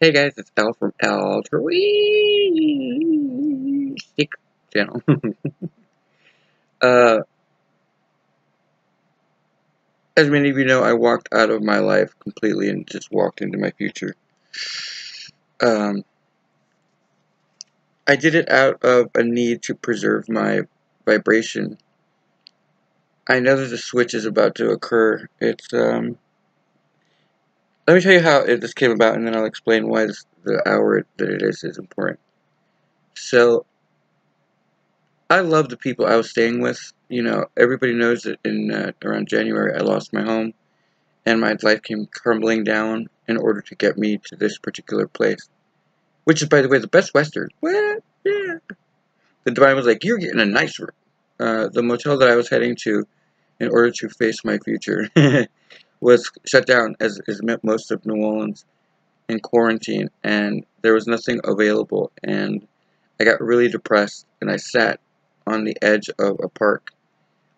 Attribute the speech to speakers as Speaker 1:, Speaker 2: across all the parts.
Speaker 1: Hey guys, it's L from Altruistic channel. uh, as many of you know, I walked out of my life completely and just walked into my future. Um, I did it out of a need to preserve my vibration. I know that the switch is about to occur. Let me tell you how this came about, and then I'll explain why the hour that it is important. So, I love the people I was staying with. You know, everybody knows that in around January I lost my home, and my life came crumbling down in order to get me to this particular place, which is, by the way, the Best Western. What? Yeah. The divine was like, "You're getting a nice room." The motel that I was heading to in order to face my future was shut down, as meant most of New Orleans, in quarantine, and there was nothing available, and I got really depressed, and I sat on the edge of a park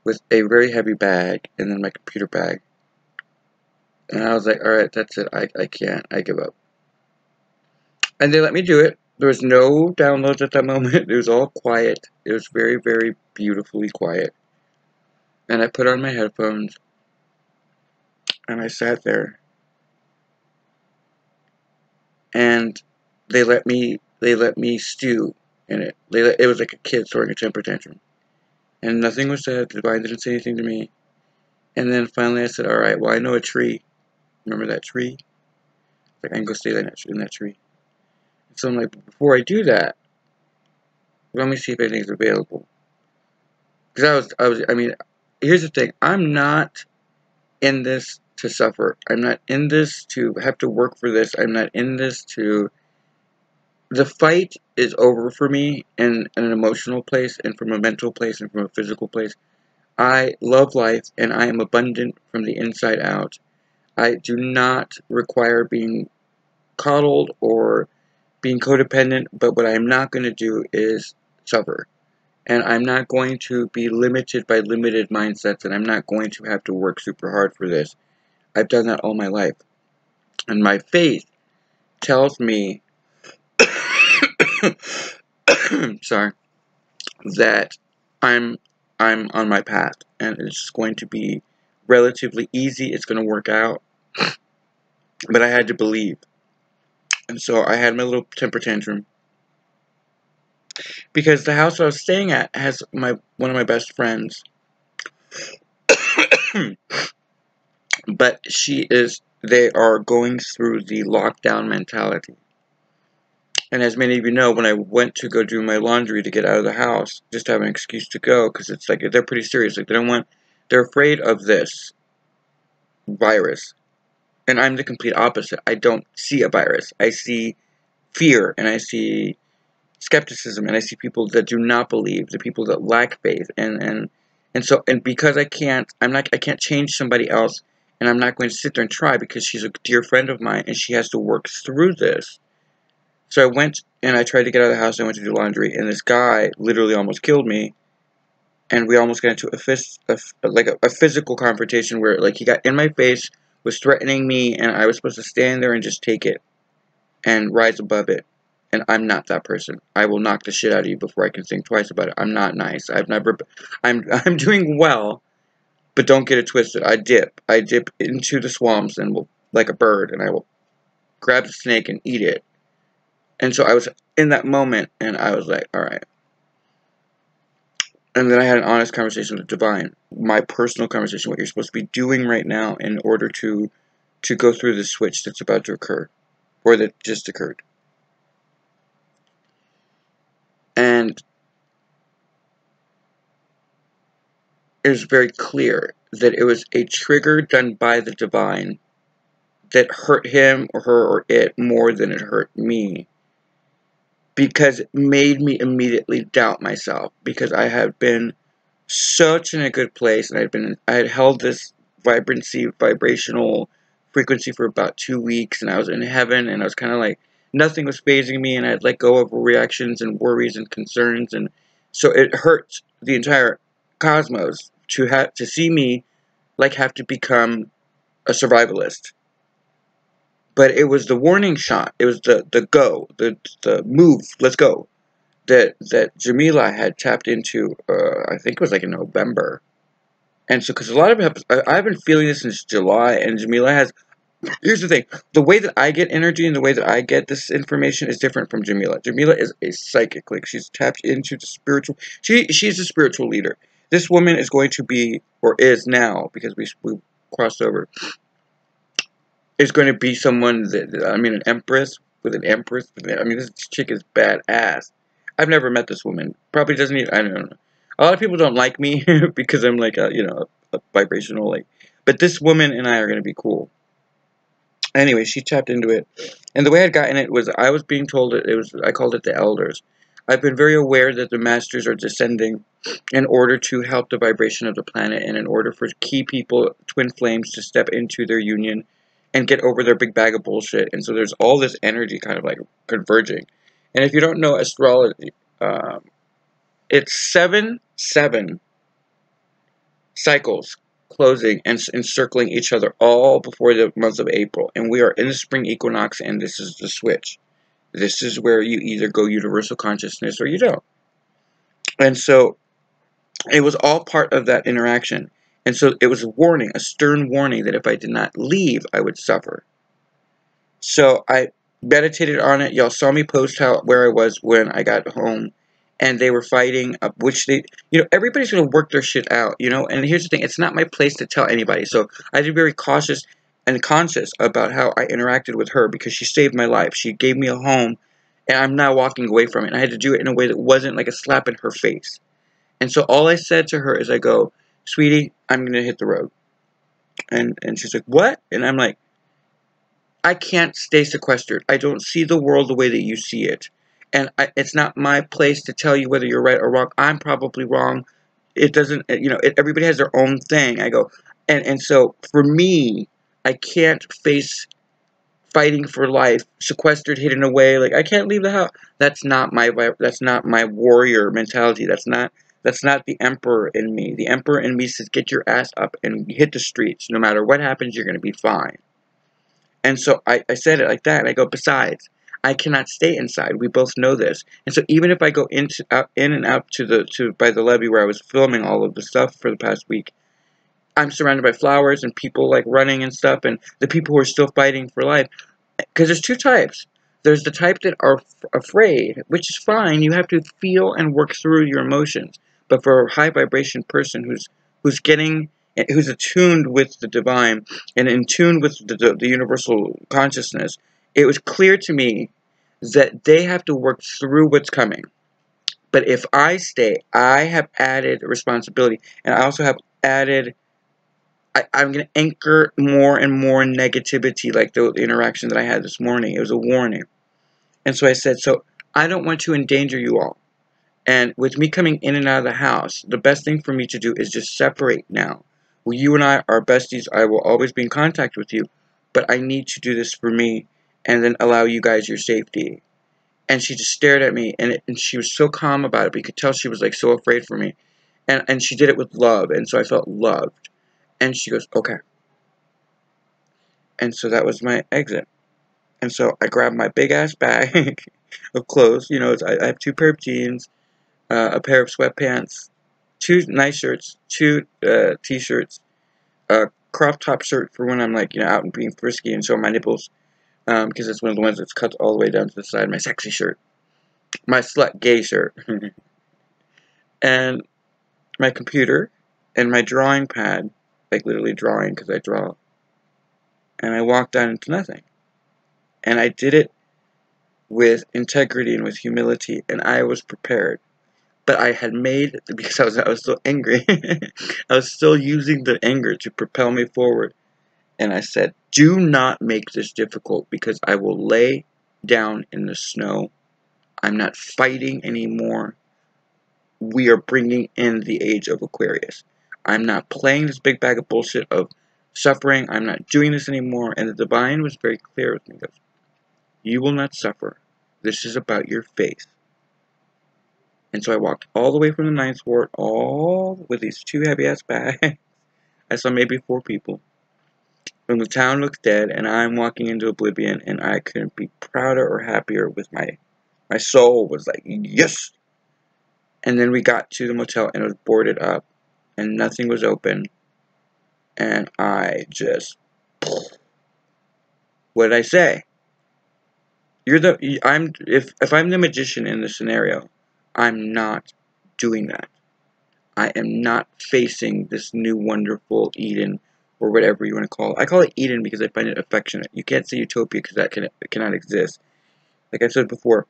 Speaker 1: with a very heavy bag and then my computer bag. And I was like, alright, that's it. I can't. I give up. And they let me do it. There was no downloads at that moment. It was all quiet. It was very, very beautifully quiet. And I put on my headphones and I sat there. And they let me stew in it. It was like a kid throwing a temper tantrum. And nothing was said. The divine didn't say anything to me. And then finally I said, alright, well, I know a tree. Remember that tree? Like, I can go stay in that tree. So I'm like, before I do that, let me see if anything's available. Because I mean, here's the thing. I'm not in this to suffer. I'm not in this to have to work for this. I'm not in this to... The fight is over for me in an emotional place and from a mental place and from a physical place. I love life and I am abundant from the inside out. I do not require being coddled or being codependent, but what I am not going to do is suffer. And I'm not going to be limited by limited mindsets, and I'm not going to have to work super hard for this. I've done that all my life. And my faith tells me, sorry, that I'm on my path, and it's going to be relatively easy. It's going to work out. But I had to believe. And so I had my little temper tantrum. Because the house I was staying at has one of my best friends. But they are going through the lockdown mentality. And as many of you know, when I went to go do my laundry to get out of the house, just to have an excuse to go, because it's like, they're pretty serious. Like, they're afraid of this virus. And I'm the complete opposite. I don't see a virus. I see fear, and I see skepticism, and I see people that do not believe, the people that lack faith, and because I can't change somebody else, and I'm not going to sit there and try because she's a dear friend of mine and she has to work through this. So I went and I tried to get out of the house. I went to do laundry, and this guy literally almost killed me, and we almost got into a physical confrontation where, like, he got in my face, was threatening me, and I was supposed to stand there and just take it and rise above it. And I'm not that person. I will knock the shit out of you before I can think twice about it. I'm not nice. I'm doing well, but don't get it twisted. I dip into the swamps and will, like a bird, and I will grab the snake and eat it. And so I was in that moment, and I was like, alright. And then I had an honest conversation with the divine. My personal conversation, what you're supposed to be doing right now in order to go through the switch that's about to occur. Or that just occurred. And it was very clear that it was a trigger done by the divine that hurt him or her or it more than it hurt me, because it made me immediately doubt myself, because I had been such in a good place, and I had held this vibrational frequency for about 2 weeks, and I was in heaven, and I was kind of like, nothing was fazing me, and I'd let go of reactions and worries and concerns, and so it hurt the entire cosmos to see me like have to become a survivalist. But it was the warning shot. It was the go, the move, let's go, that Jamila had tapped into, I think it was like in November. And so, because a lot of I've been feeling this since July, and Jamila has. Here's the thing: the way that I get energy and the way that I get this information is different from Jamila. Jamila is a psychic, like she's tapped into the spiritual. She's a spiritual leader. This woman is going to be, or is now, because we crossed over, is going to be someone that, I mean, an empress with an empress. I mean, this chick is badass. I've never met this woman. Probably doesn't even, I don't know. A lot of people don't like me because I'm like a, a vibrational, like, but this woman and I are going to be cool. Anyway, she tapped into it. And the way I'd gotten it was I was being told I called it the elders. I've been very aware that the masters are descending in order to help the vibration of the planet and in order for key people, twin flames, to step into their union and get over their big bag of bullshit. And so there's all this energy kind of like converging. And if you don't know astrology, it's 7 cycles closing and encircling each other all before the month of April. And we are in the spring equinox, and this is the switch. This is where you either go universal consciousness or you don't. And so it was all part of that interaction. And so it was a warning, a stern warning that if I did not leave, I would suffer. So I meditated on it. Y'all saw me post where I was when I got home. And they were fighting, which they, everybody's going to work their shit out, And here's the thing, it's not my place to tell anybody. So I had to be very cautious and conscious about how I interacted with her because she saved my life. She gave me a home, and I'm now walking away from it. And I had to do it in a way that wasn't like a slap in her face. And so all I said to her is I go, sweetie, I'm going to hit the road. And she's like, what? And I'm like, I can't stay sequestered. I don't see the world the way that you see it. And it's not my place to tell you whether you're right or wrong. I'm probably wrong. It doesn't, everybody has their own thing. I go, and so for me, I can't face fighting for life, sequestered, hidden away. Like, I can't leave the house. That's not my warrior mentality. That's not the emperor in me. The emperor in me says, get your ass up and hit the streets. No matter what happens, you're going to be fine. And so I said it like that, and I go, besides, I cannot stay inside. We both know this. And so even if I go in and out by the levee where I was filming all of the stuff for the past week, I'm surrounded by flowers and people like running and stuff, and the people who are still fighting for life. Because there's two types. There's the type that are afraid, which is fine. You have to feel and work through your emotions. But for a high vibration person who's attuned with the divine and in tune with the universal consciousness, it was clear to me that they have to work through what's coming. But if I stay, I have added responsibility, and I also have added, I'm going to anchor more and more negativity, like the interaction that I had this morning. It was a warning. And so I said, so I don't want to endanger you all. And with me coming in and out of the house, the best thing for me to do is just separate now. Well, you and I are besties. I will always be in contact with you. But I need to do this for me and then allow you guys your safety. And she just stared at me, and she was so calm about it. But you could tell she was like so afraid for me. And she did it with love, and so I felt loved. And she goes, okay. And so that was my exit. And so I grabbed my big-ass bag of clothes. I have 2 pair of jeans, a pair of sweatpants, 2 nice shirts, 2 t-shirts, a crop top shirt for when I'm like, out and being frisky and showing my nipples, because it's one of the ones that's cut all the way down to the side, my sexy shirt, my slut gay shirt, and my computer, and my drawing pad, like literally drawing because I draw, and I walked out into nothing. And I did it with integrity and with humility, and I was prepared. But I had made, because I was so angry, I was still using the anger to propel me forward. And I said, do not make this difficult, because I will lay down in the snow. I'm not fighting anymore. We are bringing in the age of Aquarius. I'm not playing this big bag of bullshit of suffering. I'm not doing this anymore. And the divine was very clear with me. He goes, you will not suffer. This is about your faith. And so I walked all the way from the 9th ward, all with these 2 heavy-ass bags. I saw maybe 4 people. when the town looks dead and I'm walking into oblivion, and I couldn't be prouder or happier with my soul was like, yes! And then we got to the motel and it was boarded up and nothing was open. And I just, what did I say? If I'm the magician in this scenario, I'm not doing that. I am not facing this new wonderful Eden, or whatever you want to call it. I call it Eden because I find it affectionate. You can't say utopia because that cannot exist. Like I said before,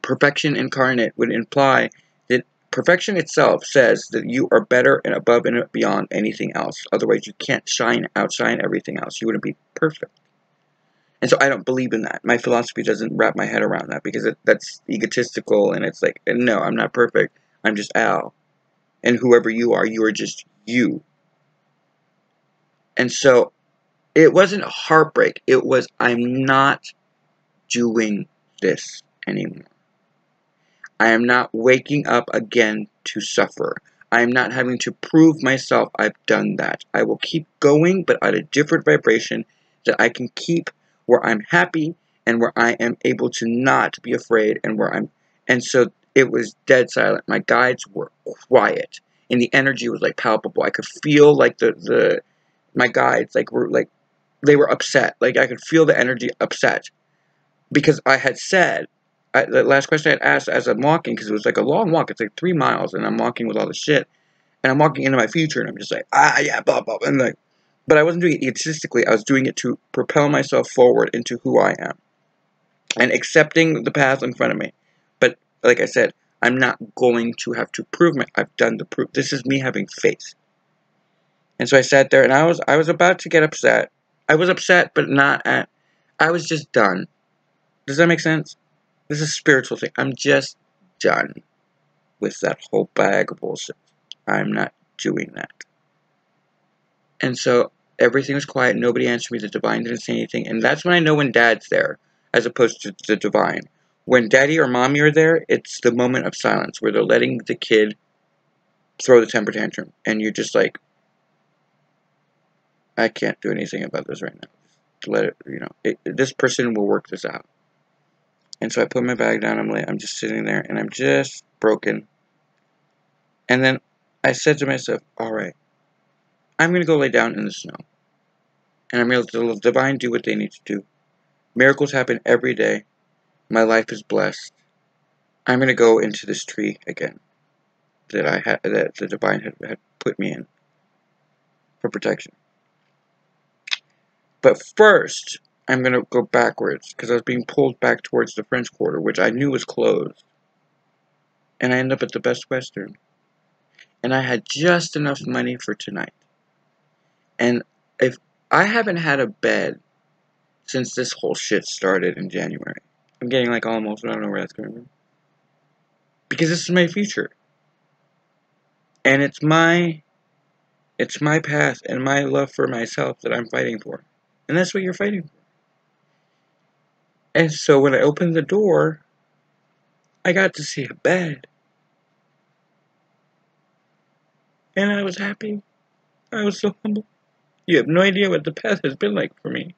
Speaker 1: perfection incarnate would imply that perfection itself says that you are better and above and beyond anything else. Otherwise, you can't outshine everything else. You wouldn't be perfect. And so I don't believe in that. My philosophy doesn't wrap my head around that because that's egotistical, and it's like, no, I'm not perfect. I'm just Al. And whoever you are just you. And so it wasn't heartbreak. It was, I'm not doing this anymore. I am not waking up again to suffer. I am not having to prove myself I've done that. I will keep going, but at a different vibration that I can keep where I'm happy and where I am able to not be afraid and so it was dead silent. My guides were quiet and the energy was like palpable. I could feel like my guides they were upset. Like I could feel the energy upset because I had said, the last question I had asked as I'm walking, because it was like a long walk, it's like 3 miles, and I'm walking with all the shit, and I'm walking into my future, and I'm just like, yeah, blah, blah, and like, but I wasn't doing it egotistically, I was doing it to propel myself forward into who I am, and accepting the path in front of me, but, like I said, I'm not going to have to prove I've done the proof, this is me having faith, and so I sat there, and I was about to get upset, I was upset, but I was just done. Does that make sense? This is a spiritual thing. I'm just done with that whole bag of bullshit. I'm not doing that. And so everything was quiet. Nobody answered me. The divine didn't say anything. And that's when I know when dad's there, as opposed to the divine. When daddy or mommy are there, it's the moment of silence where they're letting the kid throw the temper tantrum. And you're just like, I can't do anything about this right now. Just let it, this person will work this out. And so I put my bag down, I'm just sitting there, and I'm just broken. And then I said to myself, alright, I'm going to go lay down in the snow. And I'm going to let the divine do what they need to do. Miracles happen every day. My life is blessed. I'm going to go into this tree again that the divine had put me in for protection. But first, I'm going to go backwards, because I was being pulled back towards the French Quarter, which I knew was closed. And I ended up at the Best Western. And I had just enough money for tonight. And if I haven't had a bed since this whole shit started in January. I'm getting like almost, I don't know where that's going from. Because this is my future. And it's my path and my love for myself that I'm fighting for. And that's what you're fighting for. And so when I opened the door, I got to see a bed. And I was happy. I was so humble. You have no idea what the path has been like for me.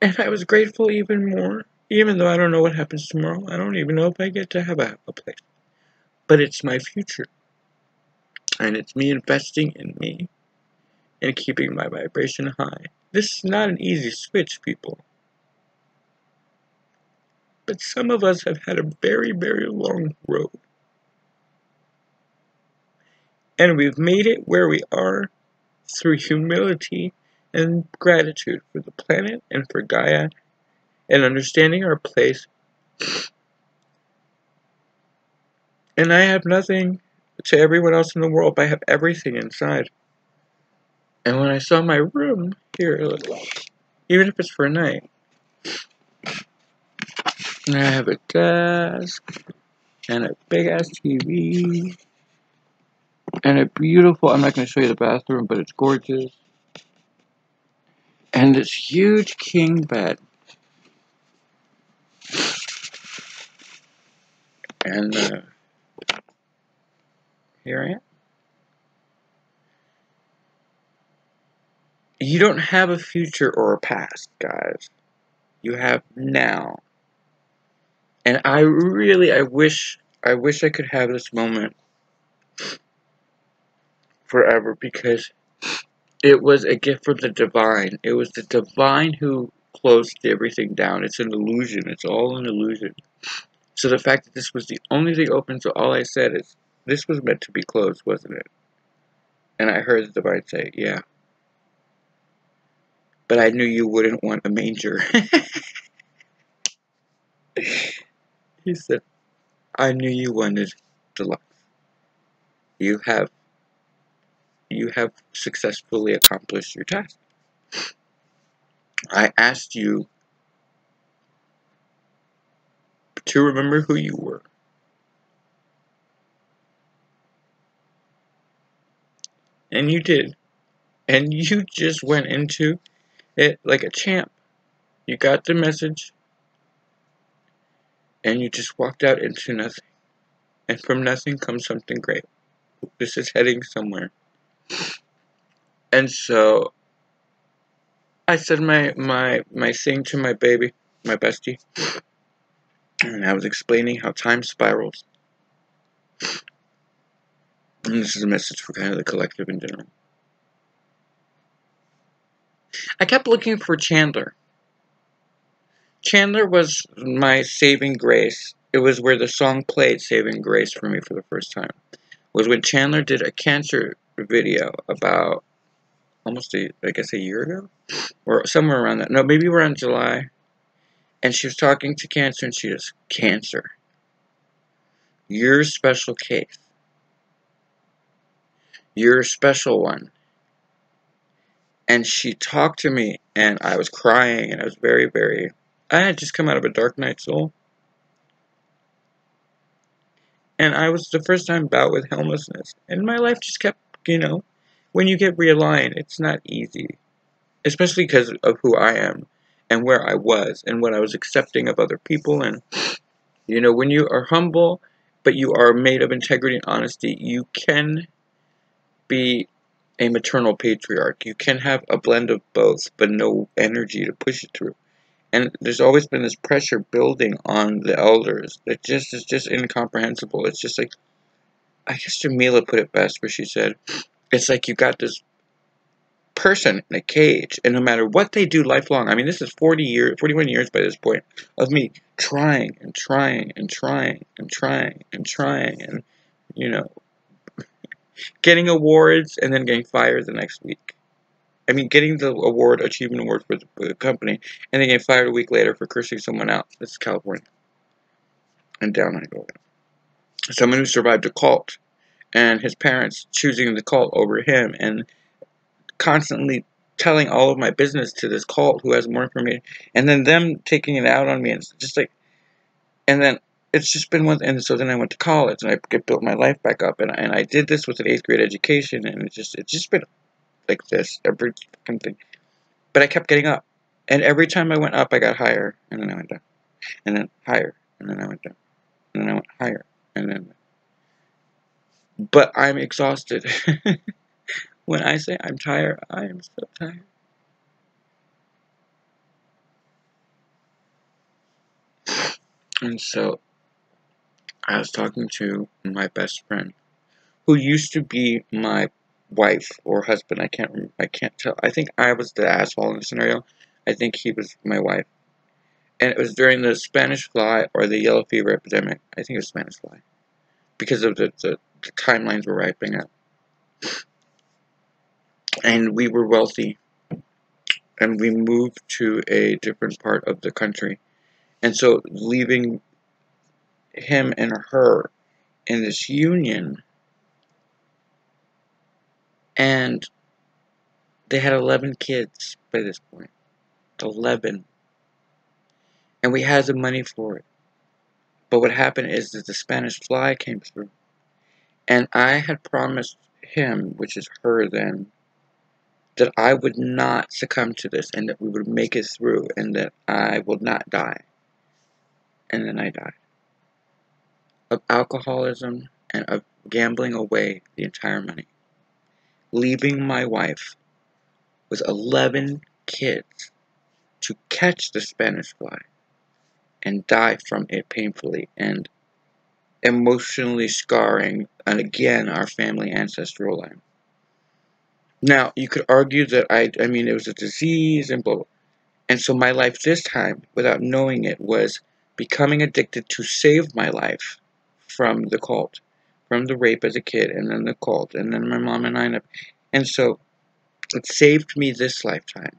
Speaker 1: And I was grateful even more. Even though I don't know what happens tomorrow. I don't even know if I get to have a place. But it's my future. And it's me investing in me. And keeping my vibration high. This is not an easy switch, people. But some of us have had a very, very long road. And we've made it where we are through humility and gratitude for the planet and for Gaia and understanding our place. And I have nothing to everyone else in the world, but I have everything inside. And when I saw my room, here, look, even if it's for a night, and I have a desk, and a big-ass TV, and a beautiful, I'm not going to show you the bathroom, but it's gorgeous, and this huge king bed, and here I am. You don't have a future or a past, guys. You have now. And I wish I could have this moment forever, because it was a gift from the divine. It was the divine who closed everything down. It's an illusion. It's all an illusion. So the fact that this was the only thing open, so all I said is, this was meant to be closed, wasn't it? And I heard the divine say, yeah. But I knew you wouldn't want a manger. He said, I knew you wanted deluxe. You have successfully accomplished your task. I asked you to remember who you were. And you did. And you just went into it like a champ. You got the message, and you just walked out into nothing. And from nothing comes something great. This is heading somewhere. And so I said my thing to my baby, my bestie, and I was explaining how time spirals. And this is a message for kind of the collective in general. I kept looking for Chandler. Chandler was my saving grace. It was where the song played Saving Grace for me for the first time. It was when Chandler did a cancer video about almost a year ago? Or somewhere around that. No, maybe around July. And she was talking to Cancer, and she goes, Cancer, you're a special case. You're a special one. And she talked to me, and I was crying, and I was very, very... I had just come out of a dark night soul. And I was the first time bout with homelessness. And my life just kept, when you get realigned, it's not easy. Especially because of who I am, and where I was, and what I was accepting of other people. And, when you are humble, but you are made of integrity and honesty, you can be a maternal patriarch. You can have a blend of both, but no energy to push it through. And there's always been this pressure building on the elders that is just incomprehensible. It's just like, I guess Jamila put it best, where she said, it's like you got this person in a cage, and no matter what they do lifelong, I mean, this is 41 years by this point, of me trying and trying and trying and trying and trying, and, getting awards and then getting fired the next week. I mean, getting the achievement award for the company, and then getting fired a week later for cursing someone out. This is California. And down I go. Someone who survived a cult, and his parents choosing the cult over him, and constantly telling all of my business to this cult who has more information, and then them taking it out on me, and just like, and then it's just been one. And so then I went to college, and I built my life back up, and I did this with an 8th grade education, and it's just been like this every fucking thing. But I kept getting up, and every time I went up, I got higher, and then I went down, and then higher, and then I went down, and then I went higher, and then. But I'm exhausted. When I say I'm tired, I am so tired. And so I was talking to my best friend, who used to be my wife or husband. I can't tell. I think I was the asshole in the scenario. I think he was my wife. And it was during the Spanish fly or the yellow fever epidemic. I think it was Spanish fly, because of the timelines were wrapping up. And we were wealthy, and we moved to a different part of the country. And so leaving him and her in this union, and they had 11 kids by this point. 11. And we had the money for it. But what happened is that the Spanish fly came through. And I had promised him, which is her then, that I would not succumb to this, and that we would make it through, and that I would not die. And then I died. Of alcoholism and of gambling away the entire money. Leaving my wife with 11 kids to catch the Spanish fly and die from it painfully and emotionally scarring, and again, our family ancestral line. Now, you could argue that I mean, it was a disease and blah, blah. And so my life this time, without knowing it, was becoming addicted to save my life from the cult, from the rape as a kid, and then the cult, and then my mom and I. And so it saved me this lifetime.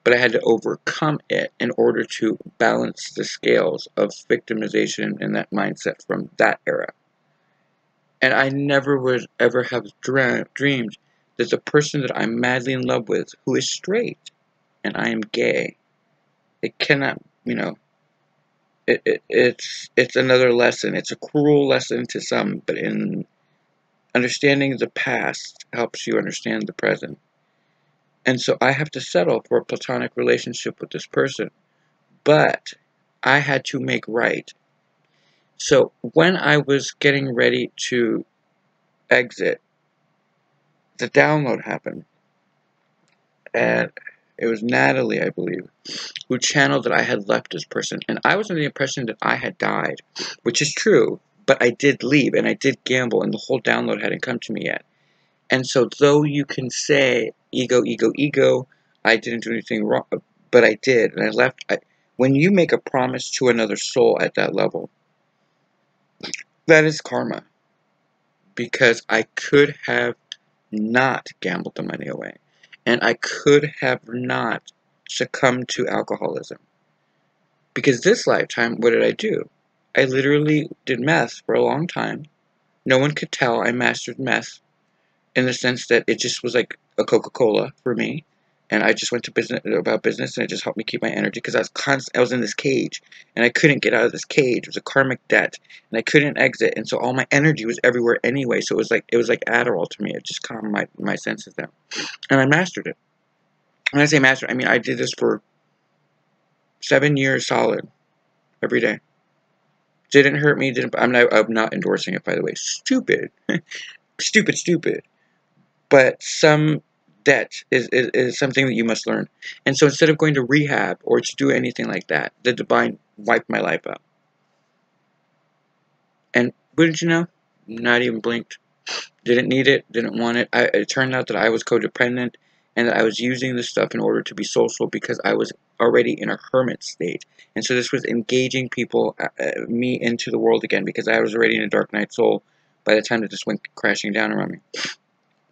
Speaker 1: But I had to overcome it in order to balance the scales of victimization and that mindset from that era. And I never would ever have dreamed that the person that I'm madly in love with, who is straight, and I am gay, it cannot, it's another lesson. It's a cruel lesson to some, but in understanding the past helps you understand the present. And so I have to settle for a platonic relationship with this person. But I had to make right. So when I was getting ready to exit, the download happened. And it was Natalie, I believe, who channeled that I had left this person. And I was under the impression that I had died, which is true. But I did leave, and I did gamble, and the whole download hadn't come to me yet. And so though you can say, ego, ego, ego, I didn't do anything wrong, but I did, and I left. When you make a promise to another soul at that level, that is karma. Because I could have not gambled the money away. And I could have not succumbed to alcoholism. Because this lifetime, what did I do? I literally did meth for a long time. No one could tell I mastered meth, in the sense that it just was like a Coca-Cola for me. And I just went to business and it just helped me keep my energy, because I was in this cage, and I couldn't get out of this cage. It was a karmic debt, and I couldn't exit, and so all my energy was everywhere anyway. So it was like Adderall to me. It just calmed my senses down, and I mastered it. When I say mastered, I mean I did this for 7 years solid, every day. Didn't hurt me. I'm not endorsing it, by the way. Stupid, stupid. But some debt is something that you must learn. And so instead of going to rehab or to do anything like that, the divine wiped my life out. And wouldn't you know? Not even blinked. Didn't need it, didn't want it. It turned out that I was codependent, and that I was using this stuff in order to be social, because I was already in a hermit state. And so this was engaging people, me into the world again, because I was already in a dark night soul by the time that this went crashing down around me.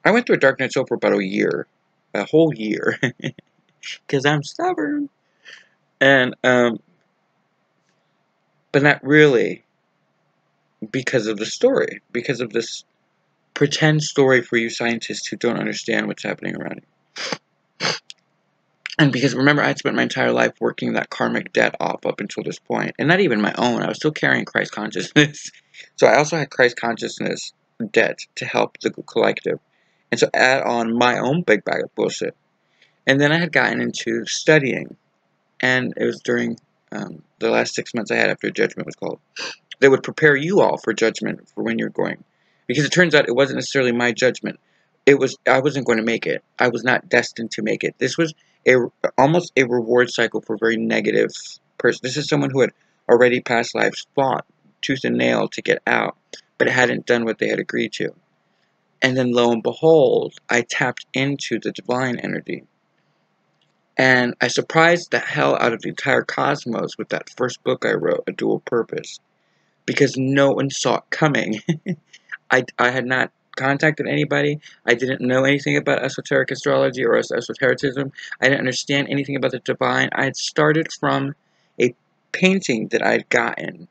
Speaker 1: I went through a dark night soul for about a whole year, because I'm stubborn. And, but not really, because of the story, because of this pretend story for you scientists who don't understand what's happening around you. And because, remember, I had spent my entire life working that karmic debt off up until this point, and not even my own. I was still carrying Christ consciousness. So I also had Christ consciousness debt to help the collective. And so add on my own big bag of bullshit. And then I had gotten into studying. And it was during the last 6 months I had after Judgment was called. They would prepare you all for Judgment for when you're going. Because it turns out it wasn't necessarily my judgment. I wasn't going to make it. I was not destined to make it. This was almost a reward cycle for a very negative person. This is someone who had already past lives fought tooth and nail to get out, but hadn't done what they had agreed to. And then lo and behold, I tapped into the divine energy. And I surprised the hell out of the entire cosmos with that first book I wrote, A Dual Purpose. Because no one saw it coming. I had not contacted anybody. I didn't know anything about esoteric astrology or esotericism. I didn't understand anything about the divine. I had started from a painting that I had gotten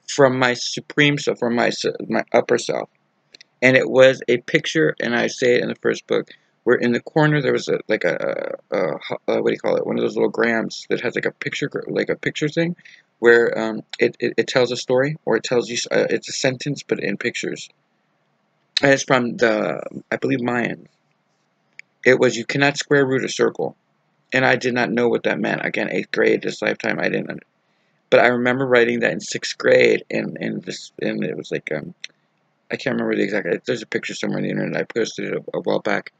Speaker 1: from my supreme self, from my upper self. And it was a picture, and I say it in the first book, where in the corner there was what do you call it? One of those little grams that has like a picture thing, where it tells a story, or it tells you, it's a sentence but in pictures. And it's from I believe, Mayans. It was, you cannot square root a circle. And I did not know what that meant. Again, 8th grade, this lifetime, I didn't. But I remember writing that in 6th grade, and it was like, I can't remember the exact, there's a picture somewhere on the internet, I posted it a while back.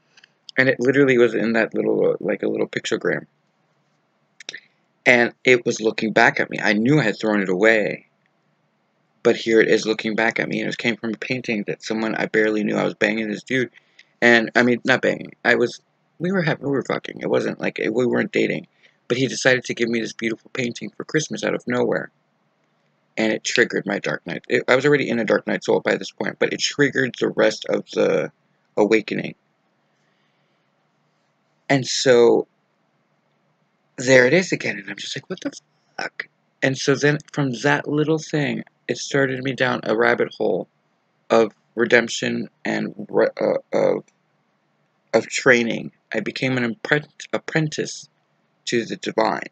Speaker 1: And it literally was in that little, like a little pictogram. And it was looking back at me. I knew I had thrown it away. But here it is looking back at me. And it came from a painting that someone I barely knew. I was banging this dude. And, I mean, not banging. We were fucking. It wasn't like, we weren't dating. But he decided to give me this beautiful painting for Christmas out of nowhere. And it triggered my dark night. I was already in a dark night soul by this point. But it triggered the rest of the awakening. And so there it is again, and I'm just like, what the fuck? And so then from that little thing, it started me down a rabbit hole of redemption and of training. I became an apprentice to the divine.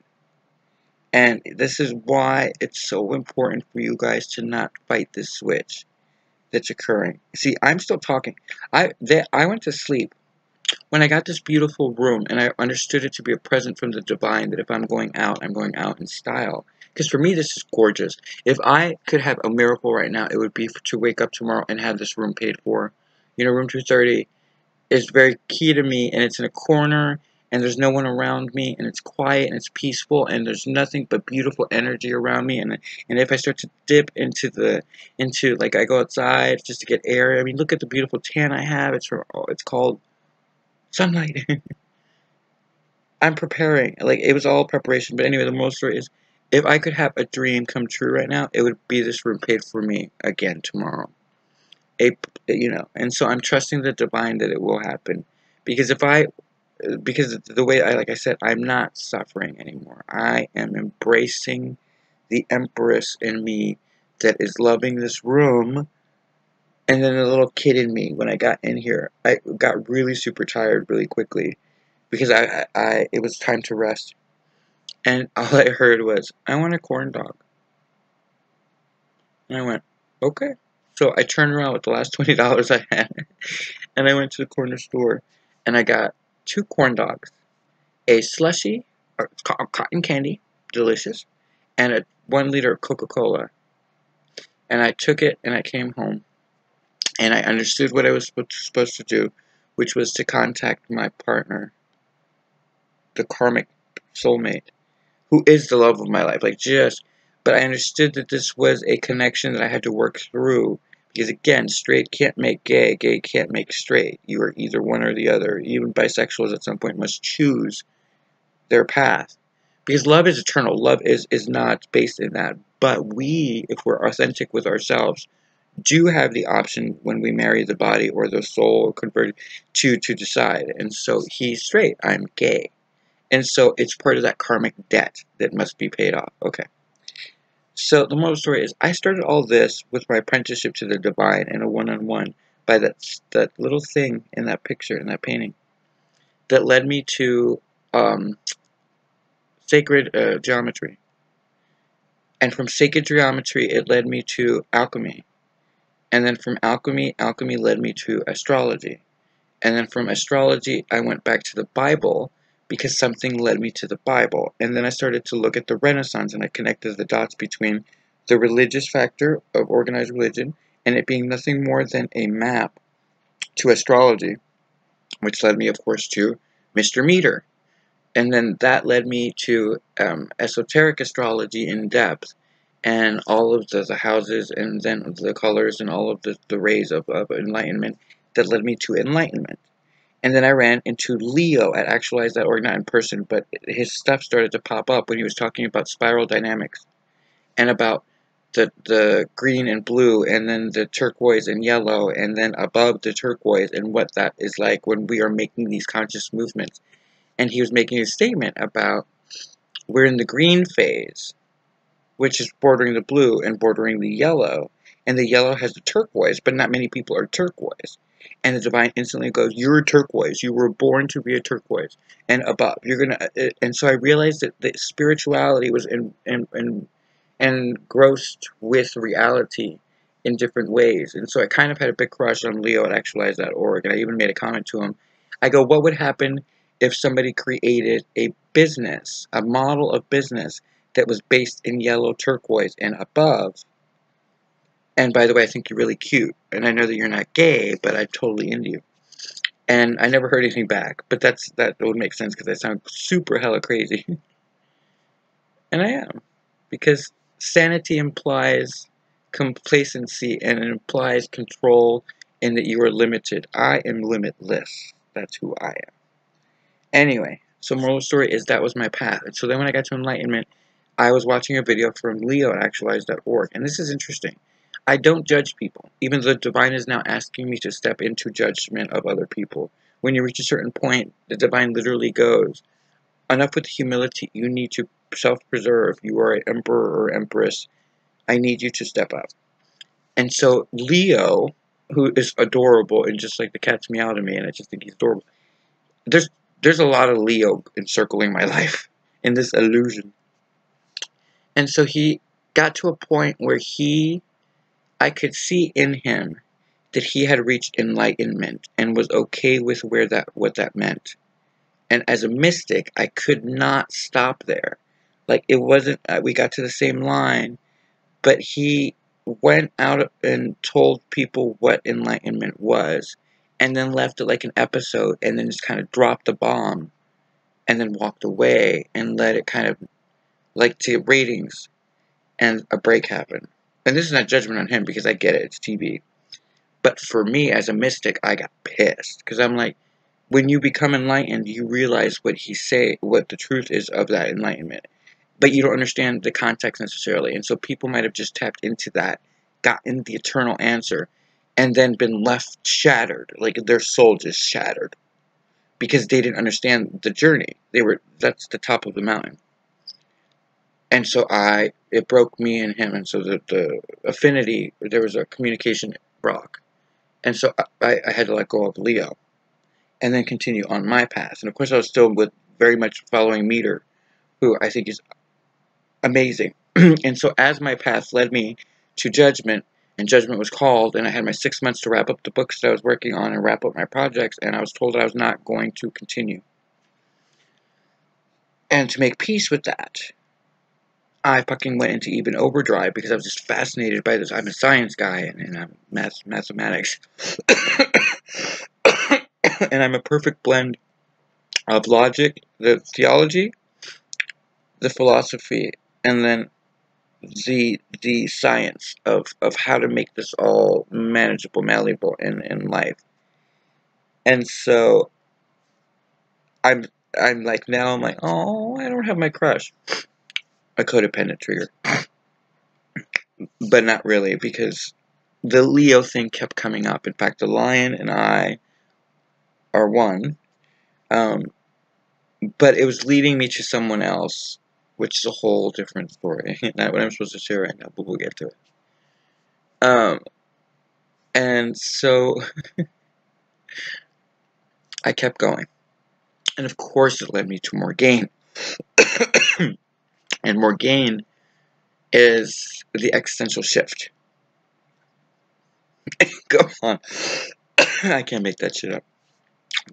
Speaker 1: And this is why it's so important for you guys to not fight this switch that's occurring. See, I'm still talking. I went to sleep when I got this beautiful room, and I understood it to be a present from the divine, that if I'm going out in style. Because for me, this is gorgeous. If I could have a miracle right now, it would be to wake up tomorrow and have this room paid for. You know, room 230 is very key to me, and it's in a corner, and there's no one around me, and it's quiet, and it's peaceful, and there's nothing but beautiful energy around me, and if I start to dip into like, I go outside just to get air, I mean, look at the beautiful tan I have. It's called sunlight. I'm preparing. Like, it was all preparation. But anyway, the moral story is, if I could have a dream come true right now, it would be this room paid for me again tomorrow. And so I'm trusting the divine that it will happen. Because the way like I said, I'm not suffering anymore. I am embracing the Empress in me that is loving this room. And then the little kid in me, when I got in here, I got really super tired really quickly. Because it was time to rest. And all I heard was, I want a corn dog. And I went, okay. So I turned around with the last $20 I had. And I went to the corner store. And I got 2 corn dogs. A slushy, or cotton candy, delicious. And a 1 liter of Coca-Cola. And I took it and I came home. And I understood what I was supposed to do. Which was to contact my partner. The karmic soulmate. Who is the love of my life, but I understood that this was a connection that I had to work through, because again, straight can't make gay, gay can't make straight. You are either one or the other. Even bisexuals at some point must choose their path, because love is eternal. Love is not based in that, but we, if we're authentic with ourselves, do have the option when we marry the body or the soul or convert to decide. And so he's straight, I'm gay. And so it's part of that karmic debt that must be paid off. Okay. So the moral story is, I started all this with my apprenticeship to the divine and a one-on-one by that little thing in that picture, in that painting, that led me to sacred geometry. And from sacred geometry, it led me to alchemy. And then from alchemy led me to astrology. And then from astrology, I went back to the Bible, because something led me to the Bible. And then I started to look at the Renaissance, and I connected the dots between the religious factor of organized religion and it being nothing more than a map to astrology, which led me, of course, to Mr. Meter. And then that led me to esoteric astrology in depth, and all of the houses, and then the colors, and all of the rays of enlightenment that led me to enlightenment. And then I ran into Leo at Actualize.org, not in person, but his stuff started to pop up when he was talking about spiral dynamics and about the green and blue, and then the turquoise and yellow, and then above the turquoise, and what that is like when we are making these conscious movements. And he was making a statement about, we're in the green phase, which is bordering the blue and bordering the yellow. And the yellow has the turquoise, but not many people are turquoise. And the divine instantly goes, you're a turquoise. You were born to be a turquoise. And above, you're going to... And so I realized that the spirituality was engrossed with reality in different ways. And so I kind of had a big crush on Leo at Actualize.org. And I even made a comment to him. I go, what would happen if somebody created a business, a model of business that was based in yellow, turquoise, and above? And by the way, I think you're really cute. And I know that you're not gay, but I'm totally into you. And I never heard anything back, but that would make sense because I sound super hella crazy. And I am. Because sanity implies complacency and it implies control and that you are limited. I am limitless. That's who I am. Anyway, so moral of the story is that was my path. And so then when I got to enlightenment, I was watching a video from Leo at actualize.org. And this is interesting. I don't judge people. Even though the divine is now asking me to step into judgment of other people. When you reach a certain point, the divine literally goes, enough with humility. You need to self-preserve. You are an emperor or empress. I need you to step up. And so Leo, who is adorable and just like the cat's meow to me, and I just think he's adorable. There's a lot of Leo encircling my life in this illusion. And so he got to a point where I could see in him that he had reached enlightenment and was okay with what that meant. And as a mystic, I could not stop there. Like, it wasn't, we got to the same line, but he went out and told people what enlightenment was, and then left it like an episode, and then just kind of dropped the bomb, and then walked away, and let it kind of, like, to get ratings, and a break happened. And this is not judgment on him, because I get it, it's TV. But for me, as a mystic, I got pissed, because I'm like, when you become enlightened, you realize what the truth is of that enlightenment. But you don't understand the context necessarily. And so people might have just tapped into that, gotten the eternal answer, and then been left shattered. Like their soul just shattered. Because they didn't understand the journey. That's the top of the mountain. And so it broke me and him. And so the affinity, there was a communication block. And so I had to let go of Leo. And then continue on my path. And of course I was still very much following Meter, who I think is amazing. And so as my path led me to Judgment, and Judgment was called, and I had my 6 months to wrap up the books that I was working on and wrap up my projects, and I was told that I was not going to continue. And to make peace with that, I fucking went into even overdrive because I was just fascinated by this. I'm a science guy, and I'm mathematics. And I'm a perfect blend of logic, the theology, the philosophy, and then the science of how to make this all manageable, malleable in life. And so I'm like, now I'm like, oh, I don't have my crush. A codependent trigger. But not really, because the Leo thing kept coming up. In fact, the lion and I are one. But it was leading me to someone else, which is a whole different story. Not what I'm supposed to share right now, but we'll get to it. And so I kept going. And of course it led me to Morgaine. And Morgaine is the existential shift. Go on. I can't make that shit up.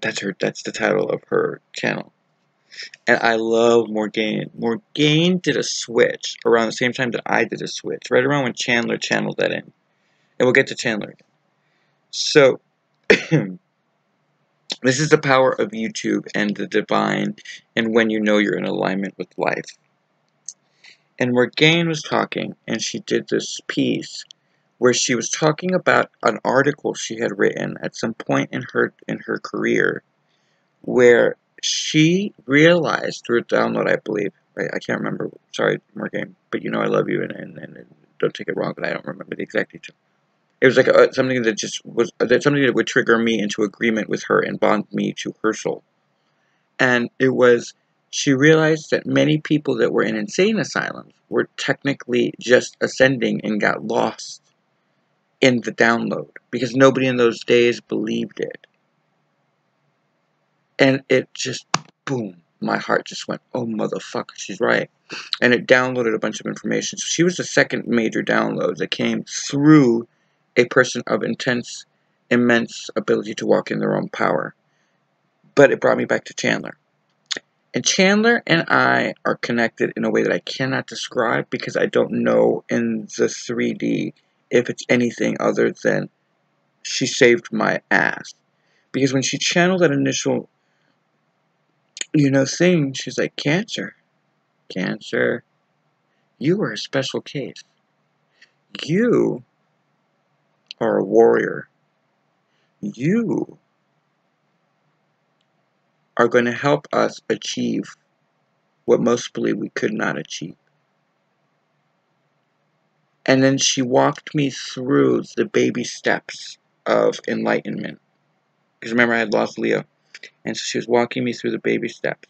Speaker 1: That's the title of her channel. And I love Morgaine. Morgaine did a switch around the same time that I did a switch. Right around when Chandler channeled that in. And we'll get to Chandler again. So, this is the power of YouTube and the divine, and when you know you're in alignment with life. And Morgaine was talking, and she did this piece where she was talking about an article she had written at some point in her career, where she realized through a download, I believe. I can't remember. Sorry, Morgaine, but you know I love you, and don't take it wrong, but I don't remember the exact detail. It was like something that just was something that would trigger me into agreement with her and bond me to Herschel. And it was, she realized that many people that were in insane asylums were technically just ascending and got lost in the download because nobody in those days believed it. And it just, boom, my heart just went, oh motherfucker, she's right. And it downloaded a bunch of information. So she was the second major download that came through a person of immense ability to walk in their own power. But it brought me back to Chandler. And Chandler and I are connected in a way that I cannot describe because I don't know in the 3D if it's anything other than she saved my ass. Because when she channeled that initial, thing, she's like, Cancer, you are a special case. You are a warrior. You are going to help us achieve what most believe we could not achieve. And then she walked me through the baby steps of enlightenment. Because remember, I had lost Leo. And so she was walking me through the baby steps.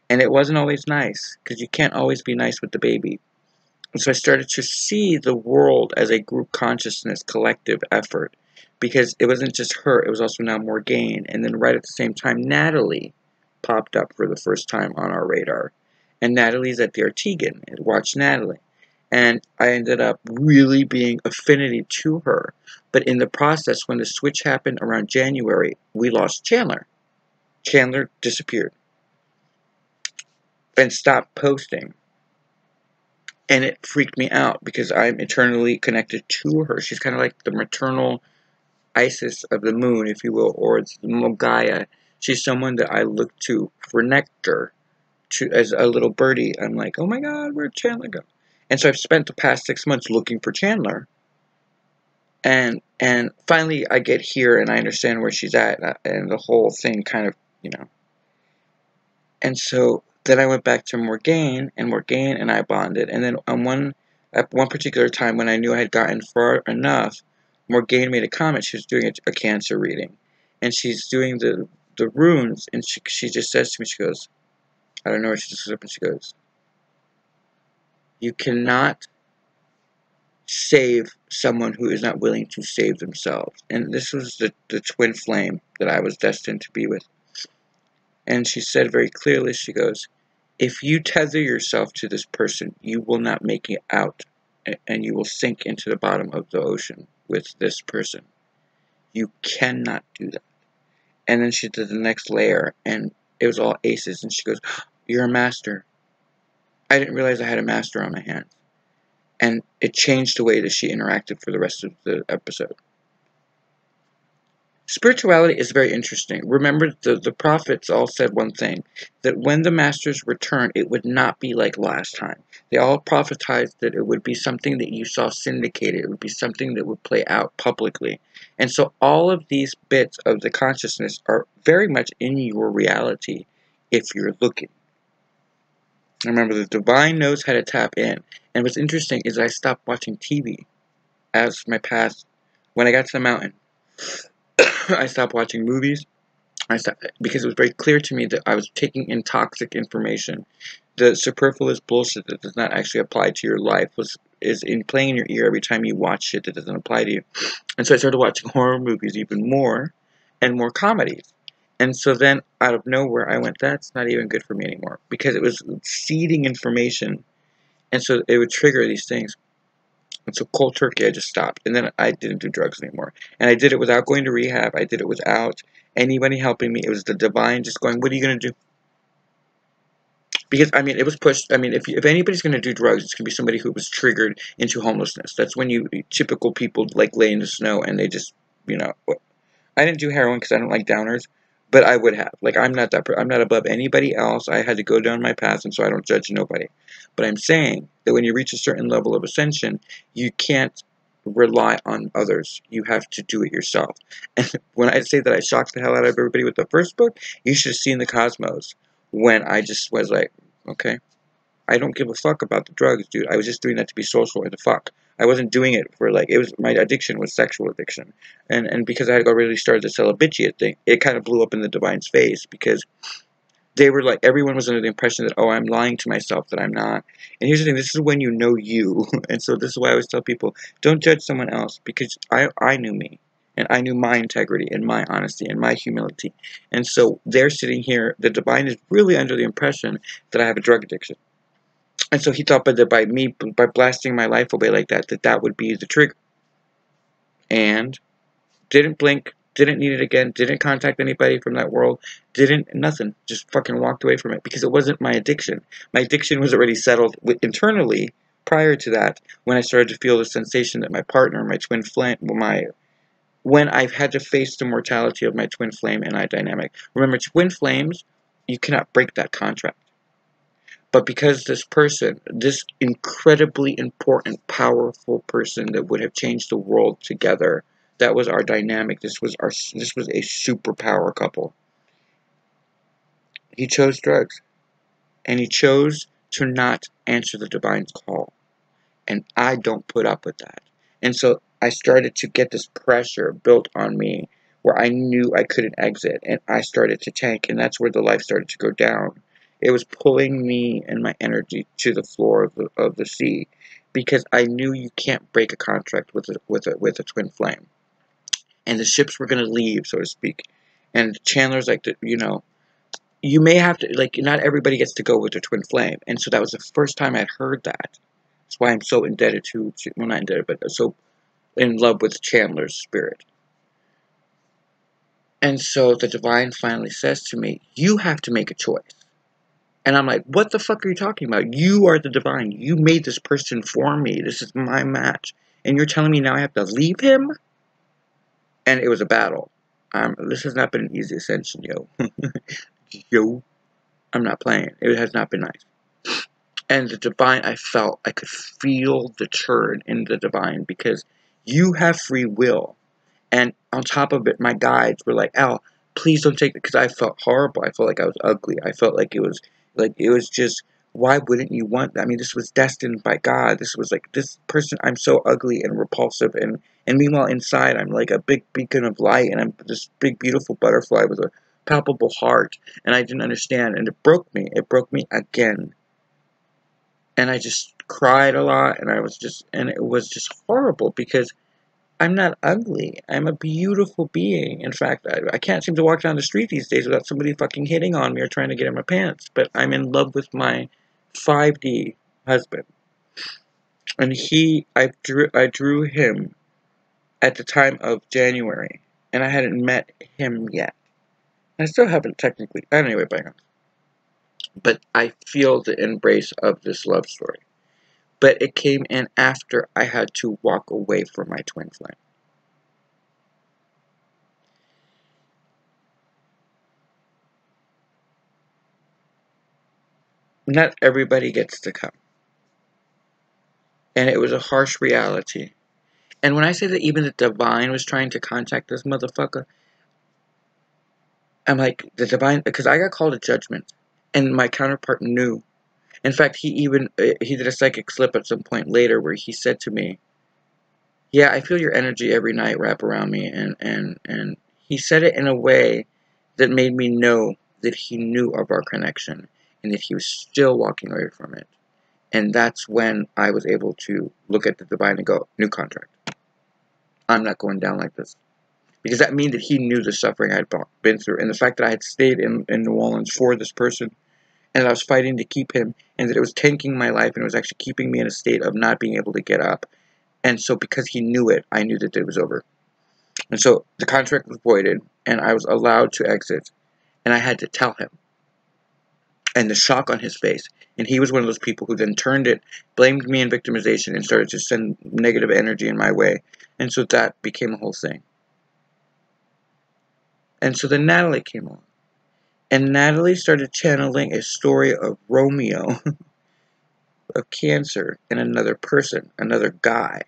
Speaker 1: And it wasn't always nice, because you can't always be nice with the baby. And so I started to see the world as a group consciousness, collective effort. Because it wasn't just her, it was also now Morgane. And then right at the same time, Natalie popped up for the first time on our radar. And Natalie's at the Artegan, and watched Natalie. And I ended up really being affinity to her. But in the process, when the switch happened around January, we lost Chandler. Chandler disappeared and stopped posting. And it freaked me out because I'm eternally connected to her. She's kind of like the maternal Isis of the moon, if you will, or it's the Gaia. She's someone that I look to for nectar. As a little birdie, I'm like, oh my God, where'd Chandler go? And so I've spent the past 6 months looking for Chandler. And finally I get here and I understand where she's at, and the whole thing kind of, And so then I went back to Morgane, and Morgane and I bonded. And then at one particular time when I knew I had gotten far enough, Morgane made a comment. She was doing a Cancer reading. And she's doing the runes, and she just says to me, she goes, I don't know where she just goes up and she goes, you cannot save someone who is not willing to save themselves. And this was the twin flame that I was destined to be with. And she said very clearly, she goes, if you tether yourself to this person, you will not make it out, and you will sink into the bottom of the ocean with this person. You cannot do that. And then she did the next layer, and it was all aces, and she goes, you're a master. I didn't realize I had a master on my hands. And it changed the way that she interacted for the rest of the episode. Spirituality is very interesting. Remember, the prophets all said one thing, that when the masters return, it would not be like last time. They all prophesied that it would be something that you saw syndicated. It would be something that would play out publicly. And so all of these bits of the consciousness are very much in your reality if you're looking. Remember, the divine knows how to tap in. And what's interesting is I stopped watching TV as my path. When I got to the mountain, I stopped watching movies. Because it was very clear to me that I was taking in toxic information. The superfluous bullshit that does not actually apply to your life is playing in your ear every time you watch shit that doesn't apply to you. And so I started watching horror movies even more, and more comedies. And so then, out of nowhere, I went, that's not even good for me anymore. Because it was seeding information, and so it would trigger these things. And so cold turkey, I just stopped. And then I didn't do drugs anymore. And I did it without going to rehab. I did it without anybody helping me. It was the divine just going, what are you going to do? Because, it was pushed. If anybody's going to do drugs, it's going to be somebody who was triggered into homelessness. That's when typical people, like, lay in the snow and they just, I didn't do heroin because I don't like downers. But I would have. Like, I'm not above anybody else. I had to go down my path, and so I don't judge nobody. But I'm saying that when you reach a certain level of ascension, you can't rely on others. You have to do it yourself. And when I say that I shocked the hell out of everybody with the first book, you should have seen the cosmos when I just was like, okay, I don't give a fuck about the drugs, dude. I was just doing that to be social and to fuck. I wasn't doing it for, like, my addiction was sexual addiction. And because I had already started the celibate thing, it kind of blew up in the divine's face, because they were like, everyone was under the impression that, oh, I'm lying to myself, that I'm not. And here's the thing, this is when you know you. And so this is why I always tell people, don't judge someone else, because I knew me. And I knew my integrity and my honesty and my humility. And so they're sitting here, the divine is really under the impression that I have a drug addiction. And so he thought that by blasting my life away like that would be the trigger. And didn't blink, didn't need it again, didn't contact anybody from that world, nothing. Just fucking walked away from it, because it wasn't my addiction. My addiction was already settled internally prior to that, when I started to feel the sensation that my partner, my twin flame, when I've had to face the mortality of my twin flame and I dynamic. Remember, twin flames, you cannot break that contract. But because this person, this incredibly important, powerful person that would have changed the world together, that was our dynamic. This was a superpower couple. He chose drugs, and he chose to not answer the divine's call. And I don't put up with that. And so I started to get this pressure built on me where I knew I couldn't exit, and I started to tank, and that's where the life started to go down. It was pulling me and my energy to the floor of the sea, because I knew you can't break a contract with a twin flame, and the ships were going to leave, so to speak. And Chandler's like, you may have to, like, not everybody gets to go with their twin flame, and so that was the first time I'd heard that. That's why I'm so indebted to, well, not indebted, but so in love with Chandler's spirit. And so the divine finally says to me, you have to make a choice. And I'm like, what the fuck are you talking about? You are the divine. You made this person for me. This is my match. And you're telling me now I have to leave him? And it was a battle. This has not been an easy ascension, yo. Yo. I'm not playing. It has not been nice. And the divine, I could feel the churn in the divine, because you have free will. And on top of it, my guides were like, Al, please don't take it, because I felt horrible. I felt like I was ugly. I felt like it was just, why wouldn't you want that? I mean, this was destined by God. This was like, this person, I'm so ugly and repulsive, and meanwhile inside, I'm like a big beacon of light, and I'm this big, beautiful butterfly with a palpable heart, and I didn't understand, and it broke me. It broke me again. And I just cried a lot, and it was just horrible, because I'm not ugly. I'm a beautiful being. In fact, I can't seem to walk down the street these days without somebody fucking hitting on me or trying to get in my pants. But I'm in love with my 5D husband. And I drew him at the time of January. And I hadn't met him yet. I still haven't technically. Anyway, but I feel the embrace of this love story. But it came in after I had to walk away from my twin flame. Not everybody gets to come. And it was a harsh reality. And when I say that even the divine was trying to contact this motherfucker, I'm like, the divine, because I got called a judgment. And my counterpart knew. In fact, he did a psychic slip at some point later where he said to me, yeah, I feel your energy every night wrap around me. And he said it in a way that made me know that he knew of our connection and that he was still walking away from it. And that's when I was able to look at the divine and go, new contract. I'm not going down like this. Because that means that he knew the suffering I had been through. And the fact that I had stayed in New Orleans for this person, and that I was fighting to keep him, and that it was tanking my life, and it was actually keeping me in a state of not being able to get up. And so because he knew it, I knew that it was over. And so the contract was voided, and I was allowed to exit. And I had to tell him. And the shock on his face. And he was one of those people who then turned it, blamed me in victimization, and started to send negative energy in my way. And so that became a whole thing. And so then Natalie came on. And Natalie started channeling a story of Romeo, of cancer, and another person, another guy.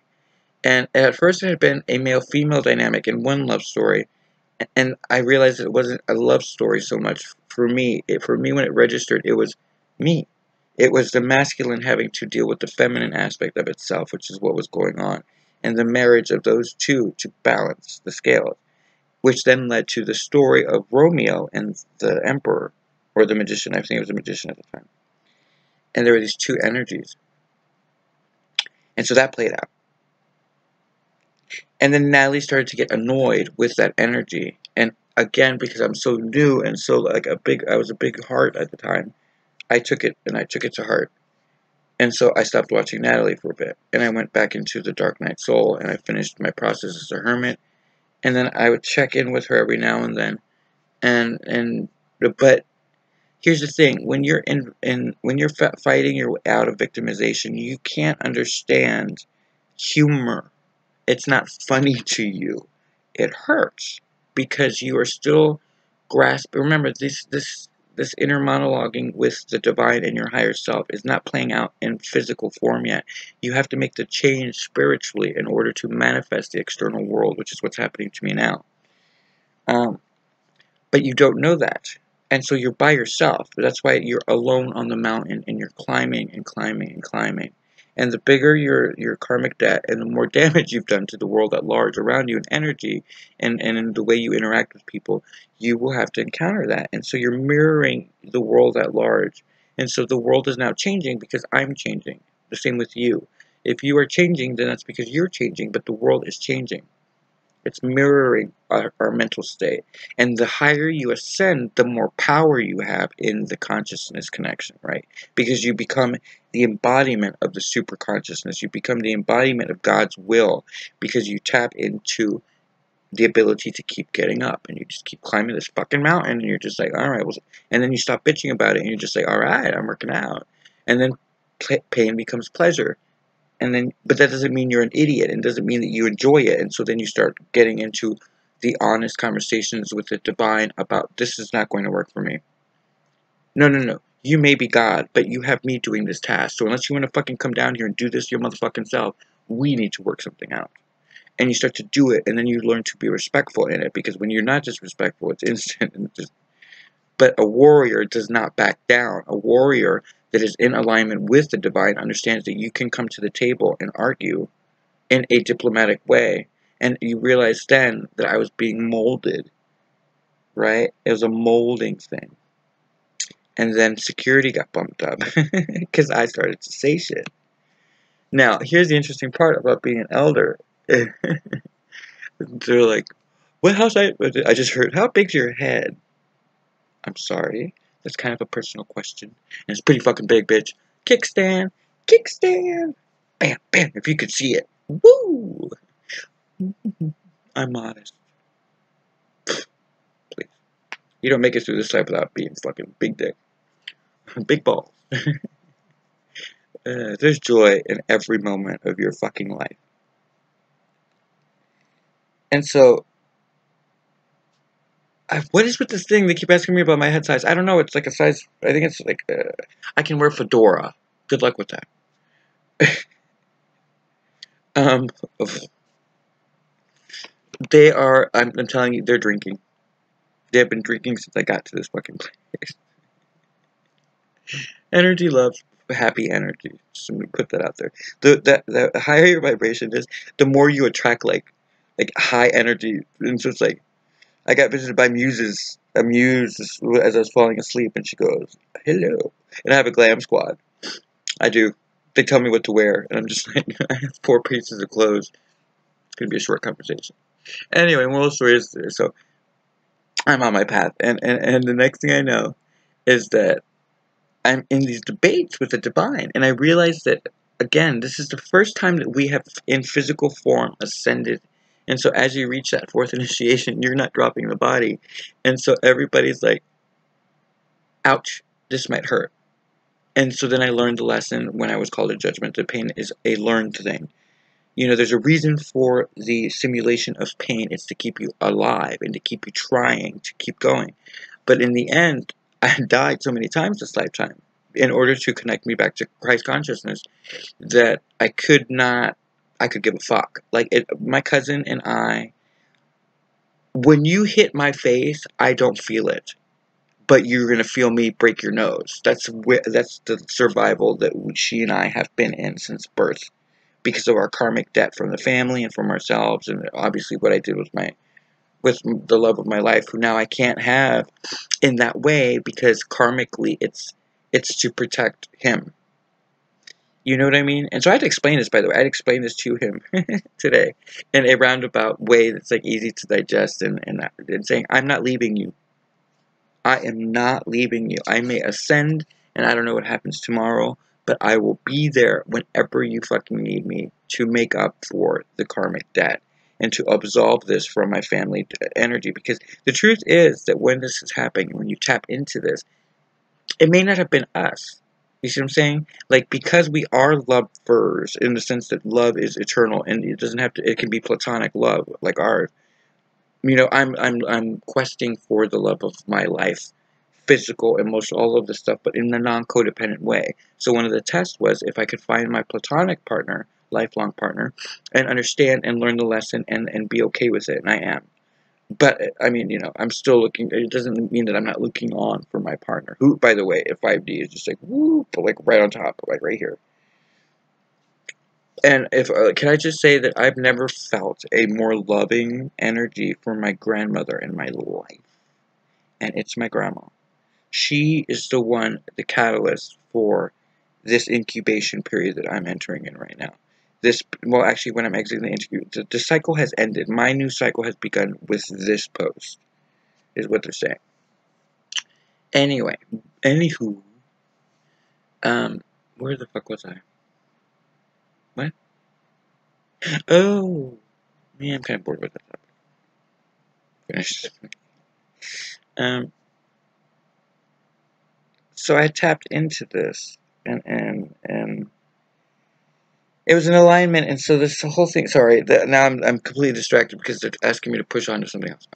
Speaker 1: And at first it had been a male-female dynamic in one love story. And I realized that it wasn't a love story so much for me. For me, when it registered, it was me. It was the masculine having to deal with the feminine aspect of itself, which is what was going on. And the marriage of those two to balance the scales, which then led to the story of Romeo and the emperor, or the magician. I think it was a magician at the time. And there were these two energies. And so that played out. And then Natalie started to get annoyed with that energy. And again, because I'm so new and so like I was a big heart at the time, I took it to heart. And so I stopped watching Natalie for a bit. And I went back into the Dark Night Soul, and I finished my process as a hermit. And then I would check in with her every now and then. But here's the thing: when you're fighting your way out of victimization, you can't understand humor. It's not funny to you. it hurts because you are still grasping. Remember, this inner monologuing with the divine and your higher self is not playing out in physical form yet. You have to make the change spiritually in order to manifest the external world, which is what's happening to me now. But you don't know that. And so you're by yourself. That's why you're alone on the mountain and you're climbing and climbing and climbing. And the bigger your karmic debt and the more damage you've done to the world at large around you in energy and in the way you interact with people, you will have to encounter that. And so you're mirroring the world at large. And so the world is now changing because I'm changing. The same with you. If you are changing, then that's because you're changing, but the world is changing. It's mirroring our mental state. And the higher you ascend, the more power you have in the consciousness connection, right? Because you become the embodiment of the superconsciousness. You become the embodiment of God's will because you tap into the ability to keep getting up. And you just keep climbing this fucking mountain and you're just like, all right. Well, and then you stop bitching about it and you're just like, all right, I'm working out. And then pain becomes pleasure. And then, but that doesn't mean you're an idiot, and doesn't mean that you enjoy it. And so then you start getting into the honest conversations with the divine about, this is not going to work for me. No, no, no. You may be God, but you have me doing this task. So unless you want to fucking come down here and do this your motherfucking self, we need to work something out. And you start to do it, and then you learn to be respectful in it, because when you're not just respectful, it's instant. And just, but a warrior does not back down. A warrior that is in alignment with the divine understands that you can come to the table and argue in a diplomatic way. And you realize then that I was being molded, right? It was a molding thing. And then security got bumped up because I started to say shit. Now, here's the interesting part about being an elder. They're like, what house I just heard, how big's your head? I'm sorry. That's kind of a personal question. And it's pretty fucking big, bitch. Kickstand. Kickstand. Bam, bam. If you could see it. Woo! I'm modest. Please. You don't make it through this life without being fucking big dick. Big balls. There's joy in every moment of your fucking life. And so, what is with this thing? They keep asking me about my head size. I don't know. It's like a size. I think it's like I can wear fedora. Good luck with that. They are. I'm telling you, they're drinking. They have been drinking since I got to this fucking place. Energy loves happy energy. Just let me put that out there. The higher your vibration is, the more you attract like high energy. And so it's like, I got visited by a muse as I was falling asleep, and she goes, hello. And I have a glam squad. I do. They tell me what to wear, and I'm just like, I have 4 pieces of clothes. It's going to be a short conversation. Anyway, moral story is, so I'm on my path, and the next thing I know is that I'm in these debates with the divine, and I realize that, again, this is the first time that we have, in physical form, ascended. And so as you reach that 4th initiation, you're not dropping the body. And so everybody's like, ouch, this might hurt. And so then I learned the lesson when I was called to Judgment, that pain is a learned thing. You know, there's a reason for the simulation of pain. It's to keep you alive and to keep you trying to keep going. But in the end, I died so many times this lifetime in order to connect me back to Christ consciousness that I could give a fuck. Like, my cousin and I, when you hit my face, I don't feel it. But you're going to feel me break your nose. That's the survival that she and I have been in since birth, because of our karmic debt from the family and from ourselves, and obviously what I did with the love of my life, who now I can't have in that way, because karmically it's to protect him. You know what I mean? And so I had to explain this, by the way. I had to explain this to him today in a roundabout way that's like easy to digest, and saying, I'm not leaving you. I am not leaving you. I may ascend, and I don't know what happens tomorrow, but I will be there whenever you fucking need me to make up for the karmic debt and to absolve this from my family energy. Because the truth is that when this is happening, when you tap into this, it may not have been us. You see what I'm saying? Like, because we are lovers, in the sense that love is eternal, and it doesn't have to, it can be platonic love like ours. you know, I'm questing for the love of my life, physical, emotional, all of this stuff, but in a non-codependent way. So one of the tests was if I could find my platonic partner, lifelong partner, and understand and learn the lesson and be okay with it, and I am. But, I mean, you know, I'm still looking, it doesn't mean that I'm not looking on for my partner, who, by the way, at 5D is just like, whoop, like right on top, like right here. And if, can I just say that I've never felt a more loving energy for my grandmother in my life. And it's my grandma. She is the one, the catalyst for this incubation period that I'm entering in right now. This, well, actually, when I'm exiting the incubation, the cycle has ended. My new cycle has begun with this post, is what they're saying. Anyway, anywho, where the fuck was I? What? Oh, man, I'm kind of bored with that. Finished. So I tapped into this, and it was an alignment, and so this whole thing. Sorry, now I'm completely distracted because they're asking me to push on to something else.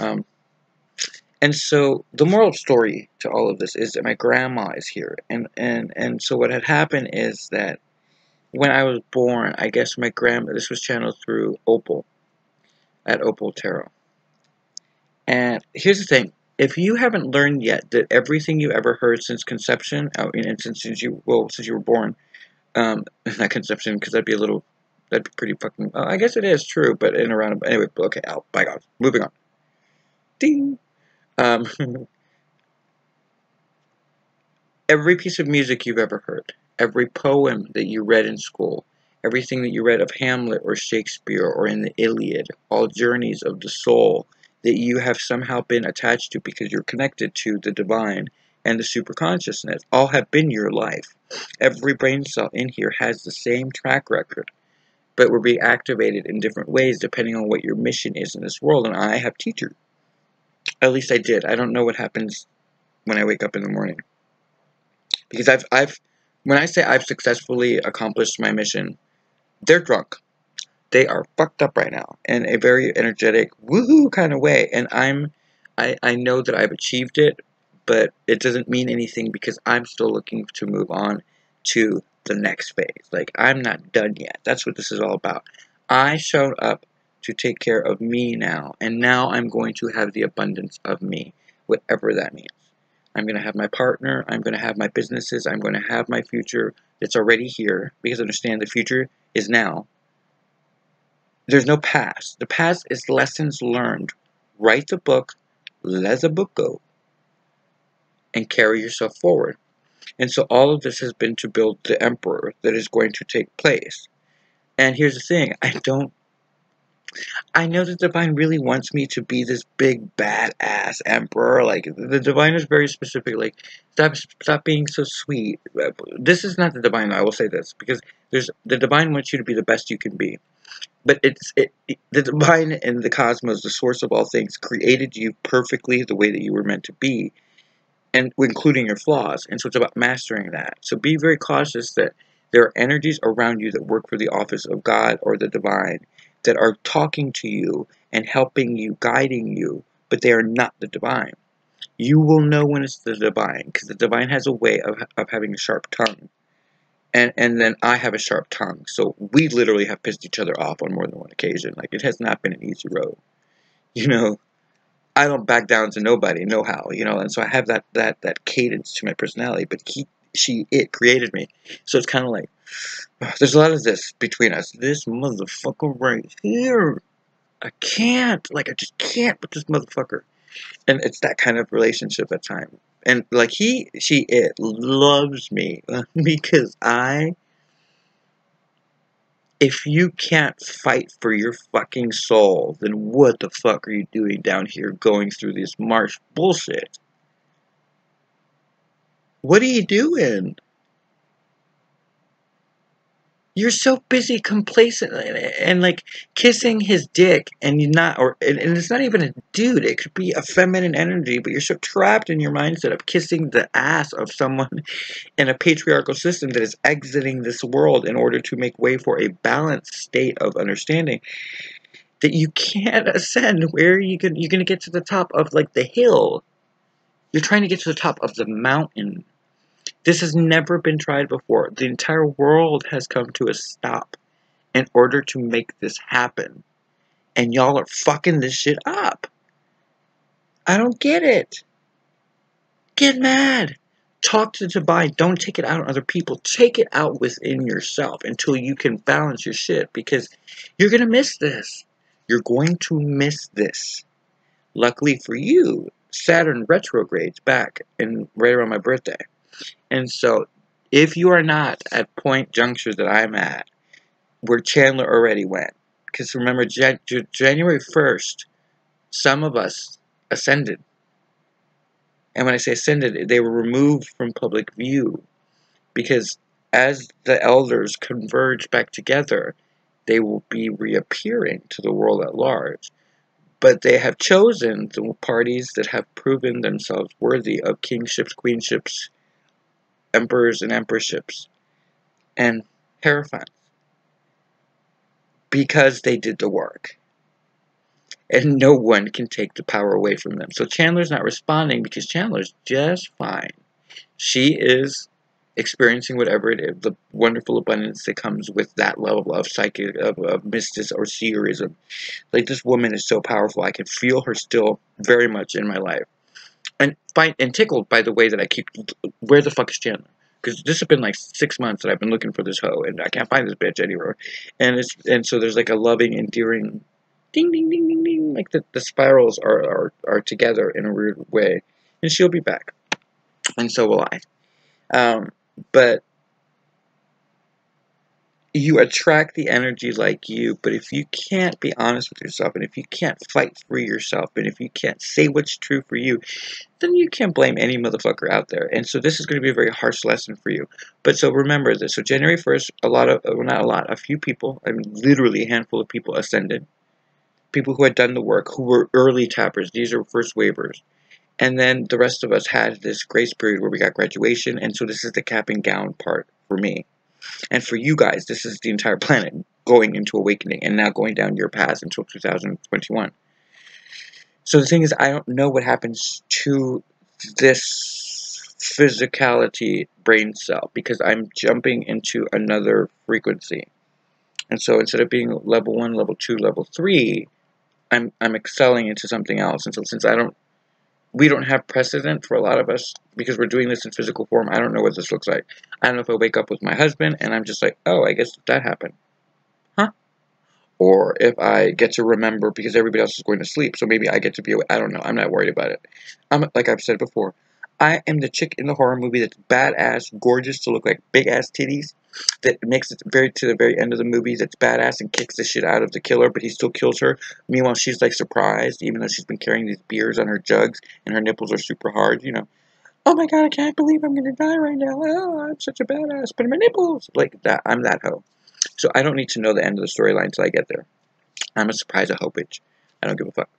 Speaker 1: And so the moral story to all of this is that my grandma is here, and so what had happened is that when I was born, I guess my grandma. This was channeled through Opal at Opal Tarot. And here's the thing: if you haven't learned yet that everything you ever heard since conception, and since you were born, not conception, because that'd be pretty fucking. I guess it is true, but in a roundabout. Anyway, okay, bygones. Moving on. Ding. Every piece of music you've ever heard, every poem that you read in school, everything that you read of Hamlet or Shakespeare or in the Iliad, all journeys of the soul that you have somehow been attached to because you're connected to the divine and the superconsciousness, all have been your life. Every brain cell in here has the same track record, but we're being activated in different ways depending on what your mission is in this world. And I have teachers. At least I did. I don't know what happens when I wake up in the morning. Because when I say I've successfully accomplished my mission, they're drunk. They are fucked up right now in a very energetic, woohoo kind of way. And I know that I've achieved it, but it doesn't mean anything because I'm still looking to move on to the next phase. Like, I'm not done yet. That's what this is all about. I showed up to take care of me now, and now I'm going to have the abundance of me, whatever that means. I'm going to have my partner, I'm going to have my businesses, I'm going to have my future that's already here, because understand the future is now. There's no past. The past is lessons learned. Write the book, let the book go, and carry yourself forward. And so all of this has been to build the emperor that is going to take place. And here's the thing, I know the divine really wants me to be this big badass emperor. Like, the divine is very specific. Like, stop being so sweet. This is not the divine. I will say this because the divine wants you to be the best you can be. But the divine and the cosmos, the source of all things, created you perfectly the way that you were meant to be, and including your flaws. And so it's about mastering that. So be very cautious that there are energies around you that work for the office of God or the divine that are talking to you and helping you, guiding you, but they are not the divine. You will know when it's the divine, because the divine has a way of having a sharp tongue. And then I have a sharp tongue. So we literally have pissed each other off on more than one occasion. Like, it has not been an easy road. You know, I don't back down to nobody, no how, you know, and so I have that cadence to my personality, but it created me. So it's kind of like, there's a lot of this between us. This motherfucker right here, I just can't with this motherfucker. And it's that kind of relationship at times. And like it loves me because if you can't fight for your fucking soul, then what the fuck are you doing down here going through this marsh bullshit? What are you doing? You're so busy complacent and like kissing his dick, and you're not, and it's not even a dude, it could be a feminine energy, but you're so trapped in your mindset of kissing the ass of someone in a patriarchal system that is exiting this world in order to make way for a balanced state of understanding. that you can't ascend. Where are you you're gonna get to the top of like the hill? You're trying to get to the top of the mountain. This has never been tried before. The entire world has come to a stop in order to make this happen. And y'all are fucking this shit up. I don't get it. Get mad. Talk to the divine. Don't take it out on other people. Take it out within yourself until you can balance your shit, because you're going to miss this. You're going to miss this. Luckily for you, Saturn retrogrades back in right around my birthday. And so, if you are not at point juncture that I'm at, where Chandler already went, because remember, January 1st, some of us ascended. And when I say ascended, they were removed from public view, because as the elders converge back together, they will be reappearing to the world at large. But they have chosen the parties that have proven themselves worthy of kingships, queenships, emperors, and emperorships, and hierophants, because they did the work. And no one can take the power away from them. So Chandler's not responding because Chandler's just fine. She is experiencing whatever it is, the wonderful abundance that comes with that level of psychic, of mysticism or seerism. Like, this woman is so powerful. I can feel her still very much in my life. And tickled by the way that I keep, where the fuck is Chandler? Because this has been like 6 months that I've been looking for this hoe, and I can't find this bitch anywhere. And so there's like a loving, endearing, ding, ding, ding, ding, ding. Like the spirals are together in a weird way. And she'll be back. And so will I. But you attract the energy like you, but if you can't be honest with yourself, and if you can't fight for yourself, and if you can't say what's true for you, then you can't blame any motherfucker out there. And so this is going to be a very harsh lesson for you. But so remember this. So January 1st, a few people, I mean literally a handful of people ascended. People who had done the work, who were early tappers. These are first waivers. And then the rest of us had this grace period where we got graduation, and so this is the cap and gown part for me. And for you guys, this is the entire planet going into awakening and now going down your path until 2021. So the thing is, I don't know what happens to this physicality brain cell, because I'm jumping into another frequency. And so instead of being level 1, level 2, level 3, I'm excelling into something else. And so since we don't have precedent for a lot of us, because we're doing this in physical form, I don't know what this looks like. I don't know if I wake up with my husband and I'm just like, oh, I guess that happened. Huh? Or if I get to remember because everybody else is going to sleep, so maybe I get to be awake. I don't know. I'm not worried about it. Like I've said before, I am the chick in the horror movie that's badass, gorgeous to look like big-ass titties, that makes it to the very end of the movie, that's badass and kicks the shit out of the killer, but he still kills her. Meanwhile, she's like surprised, even though she's been carrying these beers on her jugs and her nipples are super hard, you know. Oh my god, I can't believe I'm gonna die right now. Oh, I'm such a badass, but my nipples. Like that, I'm that hoe. So I don't need to know the end of the storyline until I get there. I'm a surprise a hoe bitch. I don't give a fuck.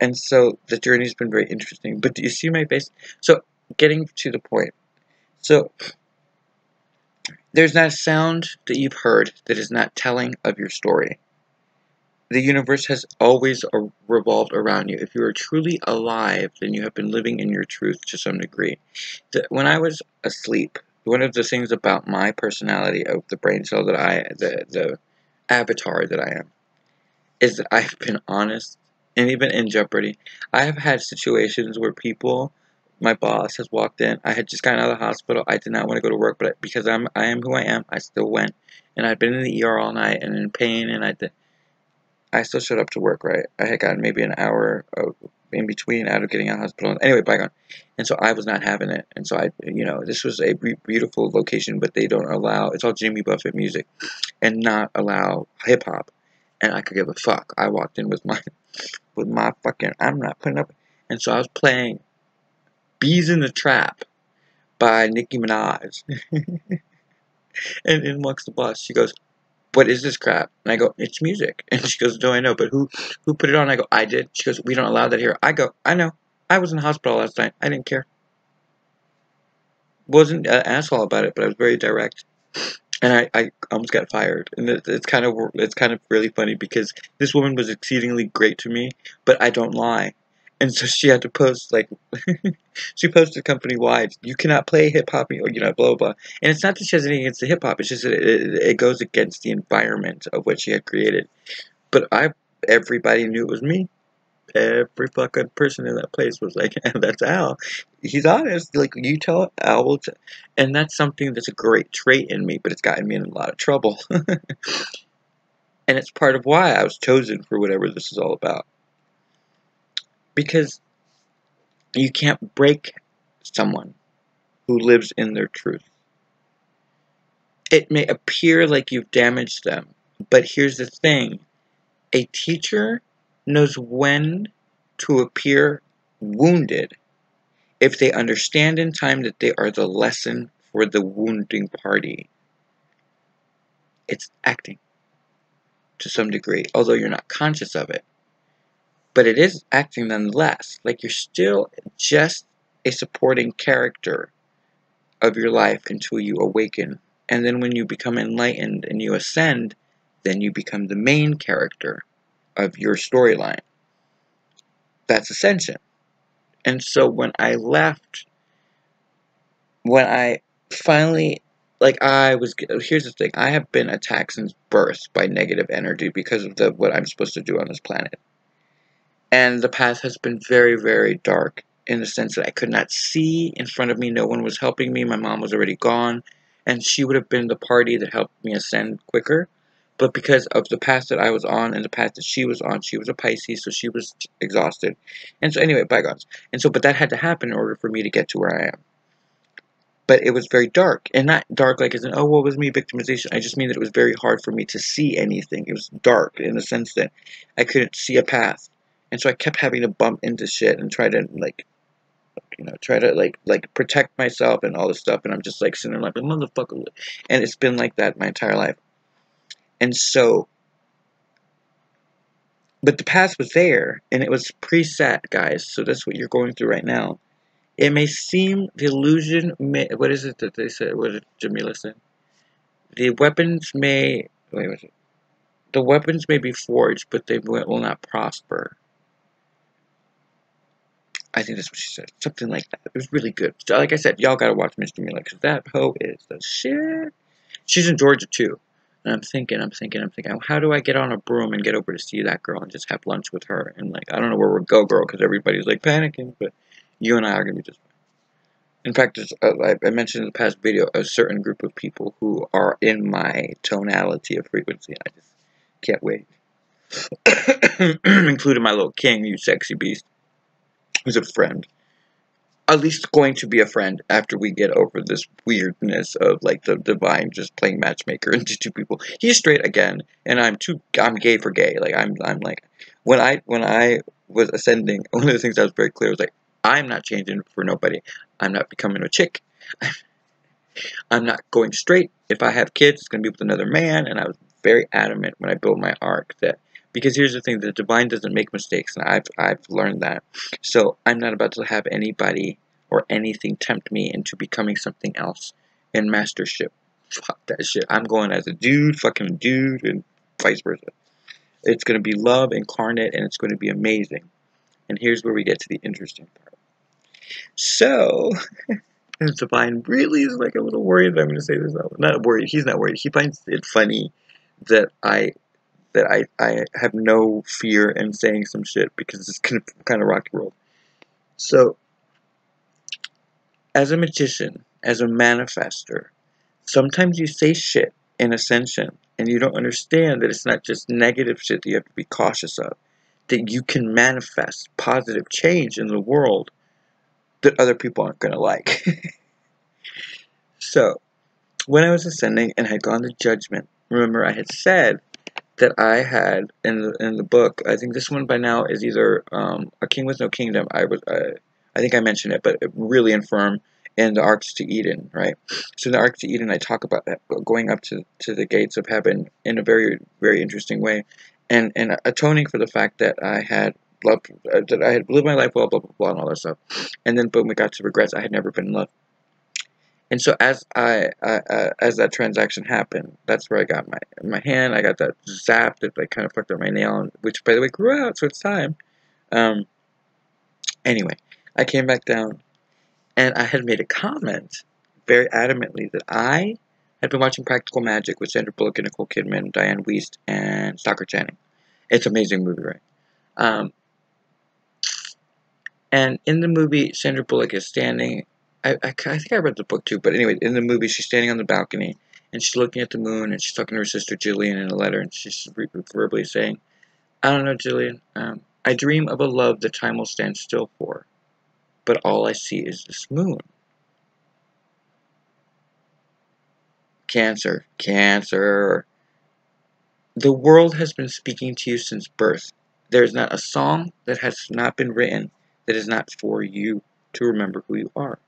Speaker 1: And so the journey's been very interesting. But do you see my face? So, getting to the point. So, there's not a sound that you've heard that is not telling of your story. The universe has always revolved around you. If you are truly alive, then you have been living in your truth to some degree. When I was asleep, one of the things about my personality, of the brain cell that the avatar that I am, is that I've been honest. And even in Jeopardy, I have had situations where my boss has walked in. I had just gotten out of the hospital. I did not want to go to work, but because I am who I am, I still went. And I'd been in the ER all night and in pain, and I still showed up to work, right? I had gotten maybe an hour in between out of getting out of the hospital. Anyway, bygone. And so I was not having it. And so this was a beautiful location, but they don't allow, it's all Jimmy Buffett music, and not allow hip-hop. And I could give a fuck. I walked in with my fucking, I'm not putting up. And so I was playing Bees in the Trap by Nicki Minaj. And in walks the boss. She goes, what is this crap? And I go, it's music. And she goes, do I know? But who put it on? I go, I did. She goes, we don't allow that here. I go, I know. I was in the hospital last night. I didn't care. Wasn't an asshole about it, but I was very direct. And I almost got fired. And it's kind of really funny because this woman was exceedingly great to me, but I don't lie. And so she had to post, like, she posted company-wide, you cannot play hip-hop, or, blah, blah, blah. And it's not that she has anything against the hip-hop, it's just that it goes against the environment of what she had created. But everybody knew it was me. Every fucking person in that place was like, that's Al. He's honest. Like, you tell Al will and that's something that's a great trait in me, but it's gotten me in a lot of trouble. And it's part of why I was chosen for whatever this is all about. Because you can't break someone who lives in their truth. It may appear like you've damaged them, but here's the thing. A teacher knows when to appear wounded if they understand in time that they are the lesson for the wounding party. It's acting to some degree, although you're not conscious of it. But it is acting nonetheless. Like, you're still just a supporting character of your life until you awaken. And then when you become enlightened and you ascend, then you become the main character of your storyline. That's Ascension. And so when I left, when I finally, like, here's the thing, I have been attacked since birth by negative energy because of what I'm supposed to do on this planet. And the path has been very, very dark in the sense that I could not see in front of me. No one was helping me. My mom was already gone. And she would have been the party that helped me ascend quicker. But because of the path that I was on and the path that she was on, she was a Pisces, so she was exhausted. And so anyway, bygones. And so, but that had to happen in order for me to get to where I am. But it was very dark. And not dark like as in, oh, what was me, victimization. I just mean that it was very hard for me to see anything. It was dark in the sense that I couldn't see a path. And so I kept having to bump into shit and try to, like, protect myself and all this stuff. And I'm just, like, sitting there like, motherfucker. And it's been like that my entire life. And so, but the path was there. And it was preset, guys. So that's what you're going through right now. It may seem, the illusion may, what is it that they said? What did Jamila say? The weapons may, wait, what's it? The weapons may be forged, but they will not prosper. I think that's what she said. Something like that. It was really good. So, like I said, y'all gotta watch Miss Jamila, because that hoe is the shit. She's in Georgia, too. And I'm thinking, how do I get on a broom and get over to see that girl and just have lunch with her? And, like, I don't know where we'll go, girl, because everybody's, like, panicking, but you and I are gonna be just fine. In fact, I mentioned in the past video, a certain group of people who are in my tonality of frequency. I just can't wait. Including my little king, you sexy beast, who's a friend. At least going to be a friend after we get over this weirdness of, like, the divine just playing matchmaker into two people. He's straight again, and I'm gay for gay. Like, I'm like, when I was ascending, one of the things that was very clear was, like, I'm not changing for nobody. I'm not becoming a chick. I'm not going straight. If I have kids, it's going to be with another man. And I was very adamant when I built my arc that, because here's the thing, the divine doesn't make mistakes, and I've learned that. So I'm not about to have anybody or anything tempt me into becoming something else in mastership. Fuck that shit. I'm going as a dude, fucking a dude, and vice versa. It's going to be love incarnate, and it's going to be amazing. And here's where we get to the interesting part. So, the divine really is, like, a little worried that I'm going to say this out. Not worried. He's not worried. He finds it funny that I have no fear in saying some shit because it's going to kind of rock the world. So, as a magician, as a manifester, sometimes you say shit in Ascension and you don't understand that it's not just negative shit that you have to be cautious of. That you can manifest positive change in the world that other people aren't going to like. So, when I was ascending and had gone to Judgement, remember I had said that I had in the book, I think this one by now is either A King with No Kingdom. I think I mentioned it, but really infirm in the Arcs to Eden, right? So in the Arcs to Eden, I talk about that, going up to the gates of heaven in a very, very interesting way, and atoning for the fact that I had loved, that I had lived my life well, blah blah blah, and all that stuff. And then boom, we got to regrets. I had never been in love. And so as as that transaction happened, that's where I got my hand. I got that zap that like kind of fucked up my nail, which by the way grew out, so it's time. Anyway, I came back down, and I had made a comment very adamantly that I had been watching Practical Magic with Sandra Bullock and Nicole Kidman, Diane Wiest, and Stockard Channing. It's an amazing movie, right? And in the movie, Sandra Bullock is standing. I think I read the book too, but anyway, in the movie, she's standing on the balcony and she's looking at the moon and she's talking to her sister Jillian in a letter, and she's verbally saying, "I don't know, Jillian. I dream of a love that time will stand still for, but all I see is this moon." Cancer, Cancer. The world has been speaking to you since birth. There is not a song that has not been written that is not for you to remember who you are.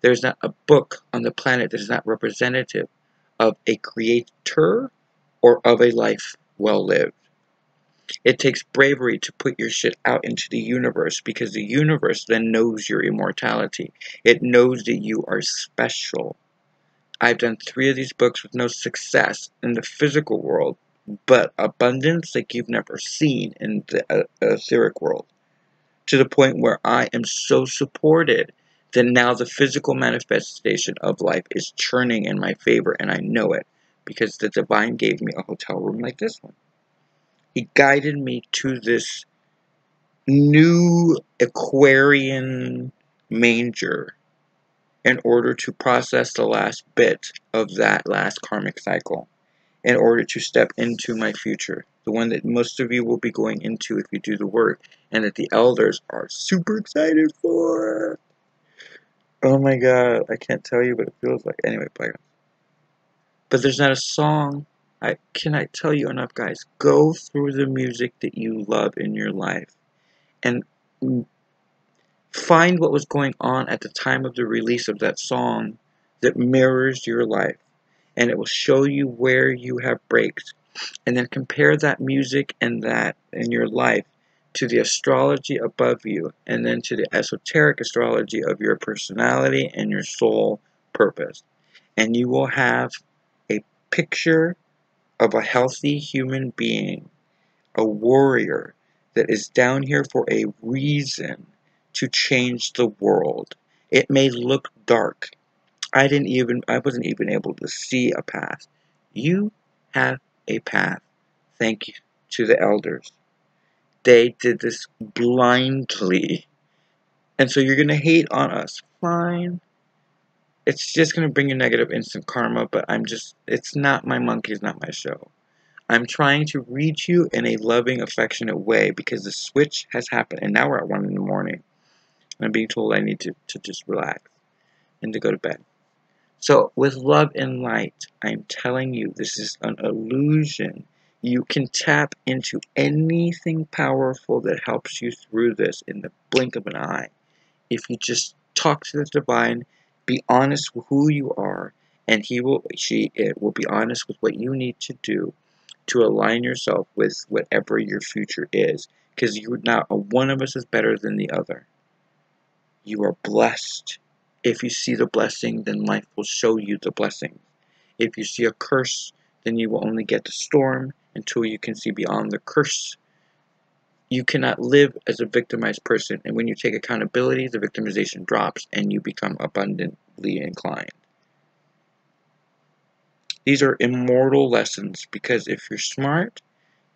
Speaker 1: There is not a book on the planet that is not representative of a creator or of a life well lived. It takes bravery to put your shit out into the universe, because the universe then knows your immortality. It knows that you are special. I've done 3 of these books with no success in the physical world, but abundance like you've never seen in the etheric world. To the point where I am so supported that now the physical manifestation of life is churning in my favor, and I know it because the divine gave me a hotel room like this one. He guided me to this new Aquarian manger in order to process the last bit of that last karmic cycle, in order to step into my future, the one that most of you will be going into if you do the work, and that the elders are super excited for. Oh my god, I can't tell you what it feels like. Anyway, but there's not a song. I cannot tell you enough, guys. Go through the music that you love in your life and find what was going on at the time of the release of that song that mirrors your life, and it will show you where you have breaks. And then compare that music and that in your life to the astrology above you, and then to the esoteric astrology of your personality and your soul purpose. And you will have a picture of a healthy human being, a warrior that is down here for a reason, to change the world. It may look dark. I wasn't even able to see a path. You have a path. Thank you to the elders. They did this blindly. And so you're going to hate on us. Fine. It's just going to bring you negative instant karma, but it's not my monkey, it's not my show. I'm trying to reach you in a loving, affectionate way, because the switch has happened, and now we're at 1 in the morning. I'm being told I need to just relax and to go to bed. So with love and light, I'm telling you, this is an illusion. You can tap into anything powerful that helps you through this in the blink of an eye. If you just talk to the divine, be honest with who you are, and it will be honest with what you need to do to align yourself with whatever your future is. Because not one of us is better than the other. You are blessed. If you see the blessing, then life will show you the blessing. If you see a curse, then you will only get the storm until you can see beyond the curse. You cannot live as a victimized person, and when you take accountability, the victimization drops and you become abundantly inclined. These are immortal lessons, because if you're smart,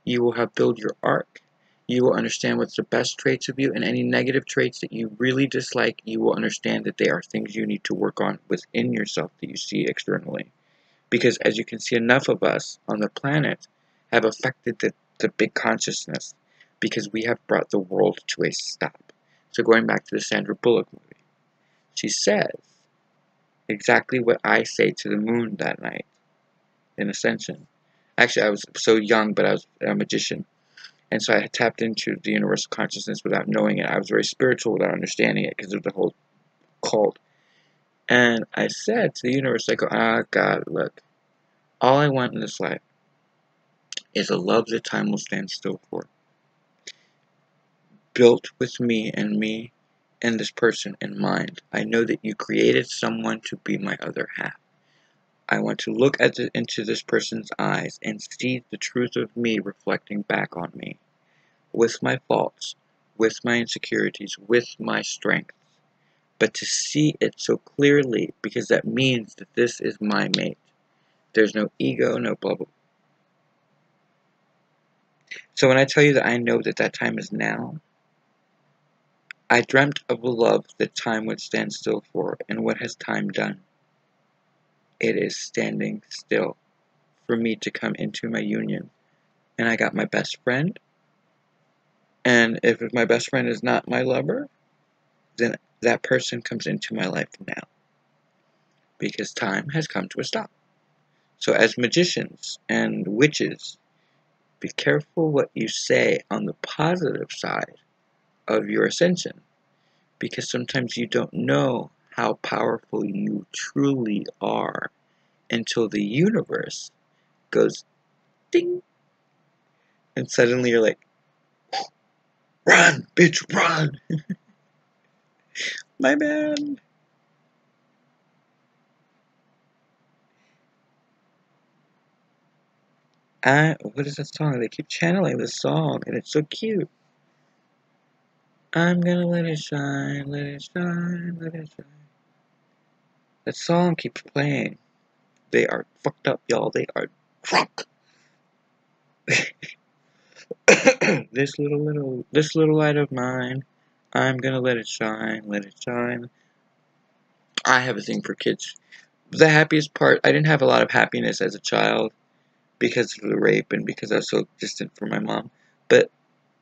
Speaker 1: you will have built your arc. You will understand what's the best traits of you, and any negative traits that you really dislike, you will understand that they are things you need to work on within yourself that you see externally. Because as you can see, enough of us on the planet have affected the big consciousness, because we have brought the world to a stop. So going back to the Sandra Bullock movie, she says exactly what I say to the moon that night in Ascension. Actually, I was so young, but I was a magician. And so I had tapped into the universal consciousness without knowing it. I was very spiritual without understanding it, because of the whole cult. And I said to the universe, I go, God, look, all I want in this life is a love that time will stand still for. Built with me and me and this person in mind. I know that you created someone to be my other half. I want to look into this person's eyes and see the truth of me reflecting back on me, with my faults, with my insecurities, with my strengths. But to see it so clearly, because that means that this is my mate. There's no ego, no blah blah. So when I tell you that I know that that time is now, I dreamt of a love that time would stand still for, and what has time done? It is standing still for me to come into my union. And I got my best friend, and if my best friend is not my lover, then that person comes into my life now, because time has come to a stop. So as magicians and witches, be careful what you say on the positive side of your ascension, because sometimes you don't know how powerful you truly are until the universe goes ding, and suddenly you're like, run, bitch, run. My man. What is that song? They keep channeling this song, and it's so cute. I'm gonna let it shine, let it shine, let it shine. That song keeps playing. They are fucked up, y'all. They are drunk. This little light of mine, I'm gonna let it shine, let it shine. I have a thing for kids. The happiest part, I didn't have a lot of happiness as a child because of the rape and because I was so distant from my mom. But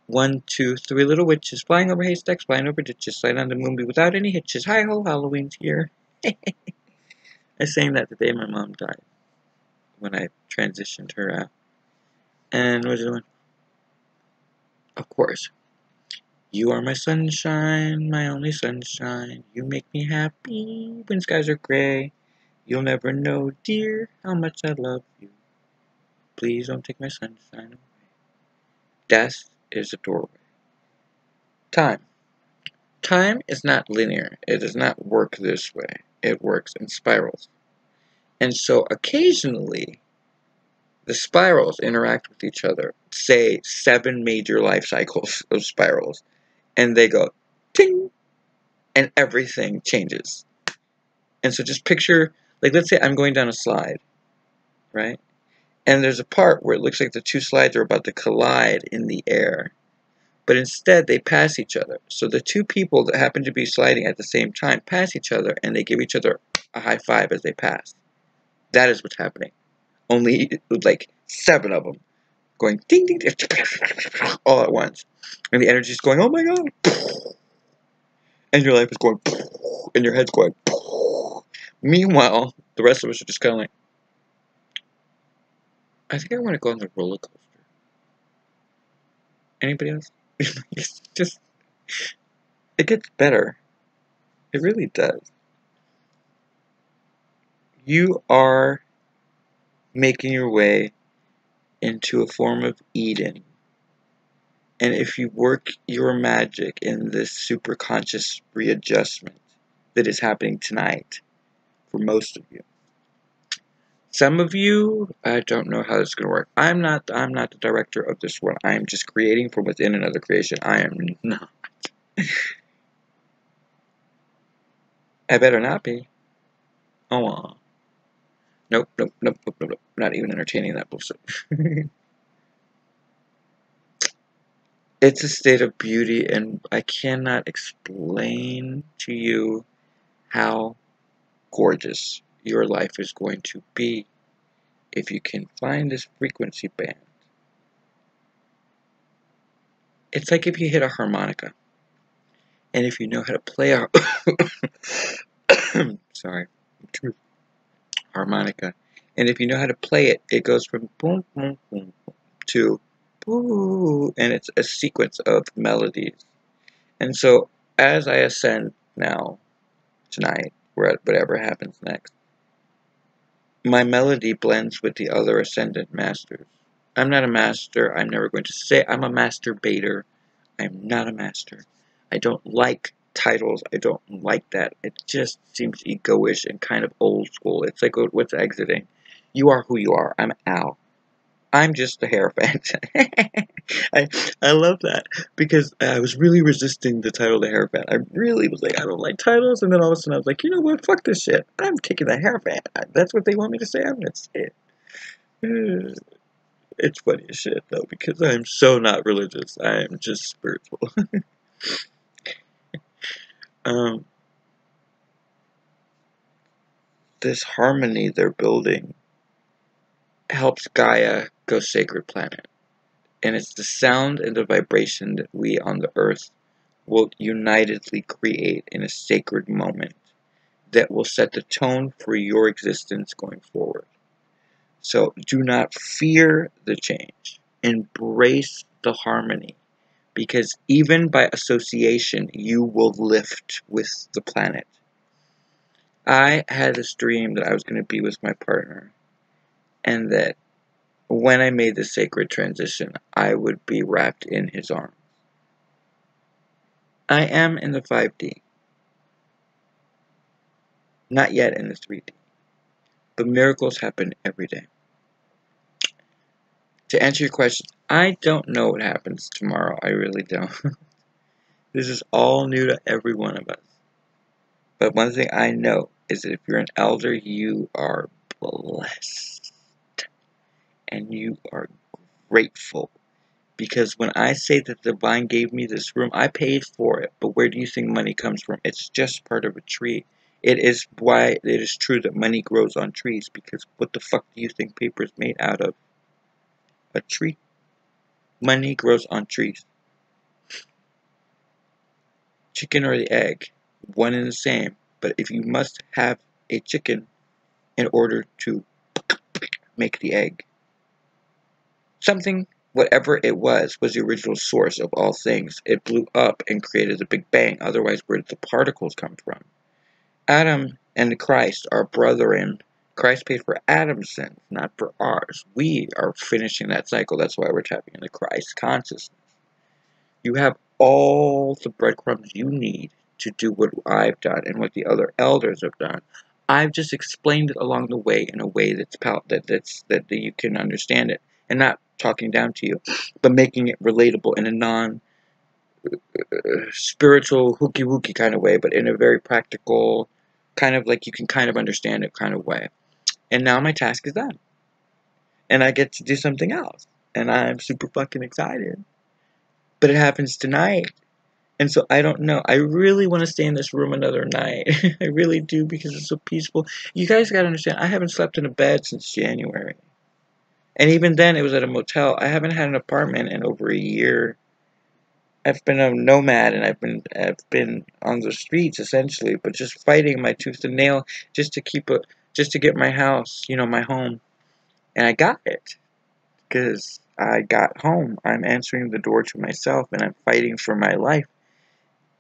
Speaker 1: 1, 2, 3 little witches flying over haystacks, flying over ditches, slide on the moonbeam without any hitches. Hi ho, Halloween's here. I sang that the day my mom died, when I transitioned her out. And what was it? Of course. You are my sunshine, my only sunshine. You make me happy when skies are gray. You'll never know, dear, how much I love you. Please don't take my sunshine away. Death is a doorway. Time. Time is not linear. It does not work this way. It works in spirals. And so occasionally, the spirals interact with each other. Say 7 major life cycles of spirals. And they go, ting, and everything changes. And so just picture, like let's say I'm going down a slide, right? And there's a part where it looks like the 2 slides are about to collide in the air. But instead, they pass each other. So the 2 people that happen to be sliding at the same time pass each other, and they give each other a high five as they pass. That is what's happening. Only like 7 of them going ding ding ding all at once. And the energy is going, oh my god. And your life is going, and your head's going. Meanwhile, the rest of us are just kind of like, I think I want to go on the roller coaster. Anybody else? It's just, it gets better. It really does. You are making your way into a form of Eden. And if you work your magic in this superconscious readjustment that is happening tonight for most of you. Some of you, I don't know how this is going to work. I'm not the director of this one. I am just creating from within another creation. I am not. I better not be. Oh, nope. Not even entertaining that bullshit. It's a state of beauty, and I cannot explain to you how gorgeous your life is going to be if you can find this frequency band. It's like if you hit a harmonica, and if you know how to play a harmonica, and if you know how to play it, it goes from boom boom boom to boo, and it's a sequence of melodies. And so as I ascend now, tonight, whatever happens next, my melody blends with the other ascendant masters. I'm not a master. I'm never going to say I'm a masturbator. I'm not a master. I don't like titles. I don't like that. It just seems egoish and kind of old school. It's like what's exiting. You are who you are. I'm Al. I'm just the Hierophant. I love that because I was really resisting the title the Hierophant. I really was like, I don't like titles, and then all of a sudden I was like, you know what? Fuck this shit. I'm taking the Hierophant. That's what they want me to say. I'm gonna say it. It's funny as shit though because I'm so not religious. I am just spiritual. This harmony they're building helps Gaia go sacred planet. And it's the sound and the vibration that we on the earth will unitedly create in a sacred moment that will set the tone for your existence going forward. So do not fear the change. Embrace the harmony. Because even by association, you will lift with the planet. I had this dream that I was going to be with my partner. And that when I made the sacred transition, I would be wrapped in his arms. I am in the 5D. Not yet in the 3D. But miracles happen every day. To answer your question, I don't know what happens tomorrow. I really don't. This is all new to every one of us. But one thing I know is that if you're an elder, you are blessed. And you are grateful. Because when I say that the divine gave me this room, I paid for it. But where do you think money comes from? It's just part of a tree. It is why it is true that money grows on trees. Because what the fuck do you think paper is made out of? A tree. Money grows on trees. Chicken or the egg, one and the same. But if you must have a chicken in order to make the egg, something, whatever it was the original source of all things. It blew up and created a big bang. Otherwise, where did the particles come from? Adam and Christ are brethren. Christ paid for Adam's sins, not for ours. We are finishing that cycle. That's why we're tapping into Christ consciousness. You have all the breadcrumbs you need to do what I've done and what the other elders have done. I've just explained it along the way in a way that you can understand it, and not talking down to you, but making it relatable in a non-spiritual hooky-wooky kind of way, but in a very practical, kind of like you can kind of understand it kind of way. And now my task is done. And I get to do something else. And I'm super fucking excited. But it happens tonight. And so I don't know. I really want to stay in this room another night. I really do because it's so peaceful. You guys got to understand, I haven't slept in a bed since January. And even then, it was at a motel. I haven't had an apartment in over a year. I've been a nomad, and I've been on the streets essentially, but just fighting my tooth and nail just to get my house, my home. And I got it because I got home. I'm answering the door to myself, and I'm fighting for my life.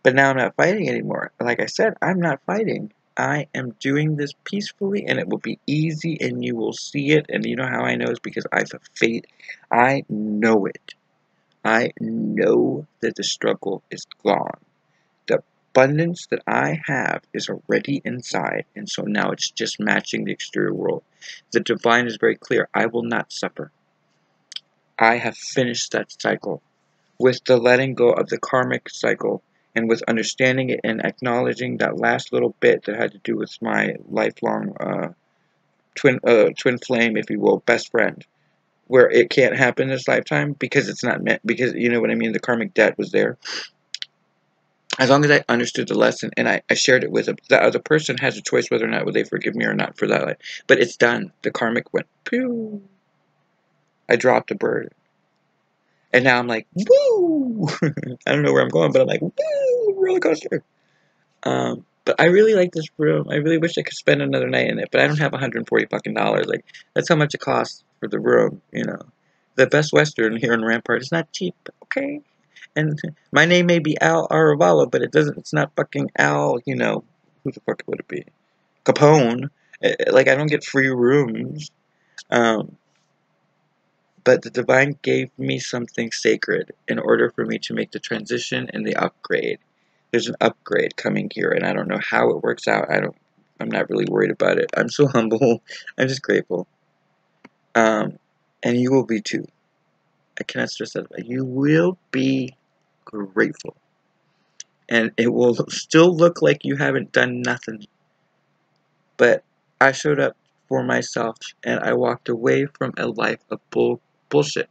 Speaker 1: But now I'm not fighting anymore. Like I said, I'm not fighting. I am doing this peacefully, and it will be easy, and you will see it. And you know how I know is because I have faith. I know it. I know that the struggle is gone. The abundance that I have is already inside, and so now it's just matching the exterior world. The divine is very clear. I will not suffer. I have finished that cycle with the letting go of the karmic cycle. And with understanding it and acknowledging that last little bit that had to do with my lifelong twin flame, if you will, best friend, where it can't happen this lifetime because it's not meant, because you know what I mean, the karmic debt was there. As long as I understood the lesson and I shared it with them, the other person has a choice whether or not will they forgive me or not for that life. But it's done. The karmic went, pew. I dropped the burden. And now I'm like, woo! I don't know where I'm going, but I'm like, woo! Roller coaster. But I really like this room. I really wish I could spend another night in it, but I don't have $140 fucking dollars. Like, that's how much it costs for the room, The Best Western here in Rampart is not cheap, okay? And my name may be Al Aravalo, but it's not fucking Al, who the fuck would it be? Capone. Like, I don't get free rooms. But the divine gave me something sacred in order for me to make the transition and the upgrade. There's an upgrade coming here, and I don't know how it works out. I'm not really worried about it. I'm so humble. I'm just grateful. And you will be too. I cannot stress that. You will be grateful. And it will still look like you haven't done nothing. But I showed up for myself, and I walked away from a life of bullshit.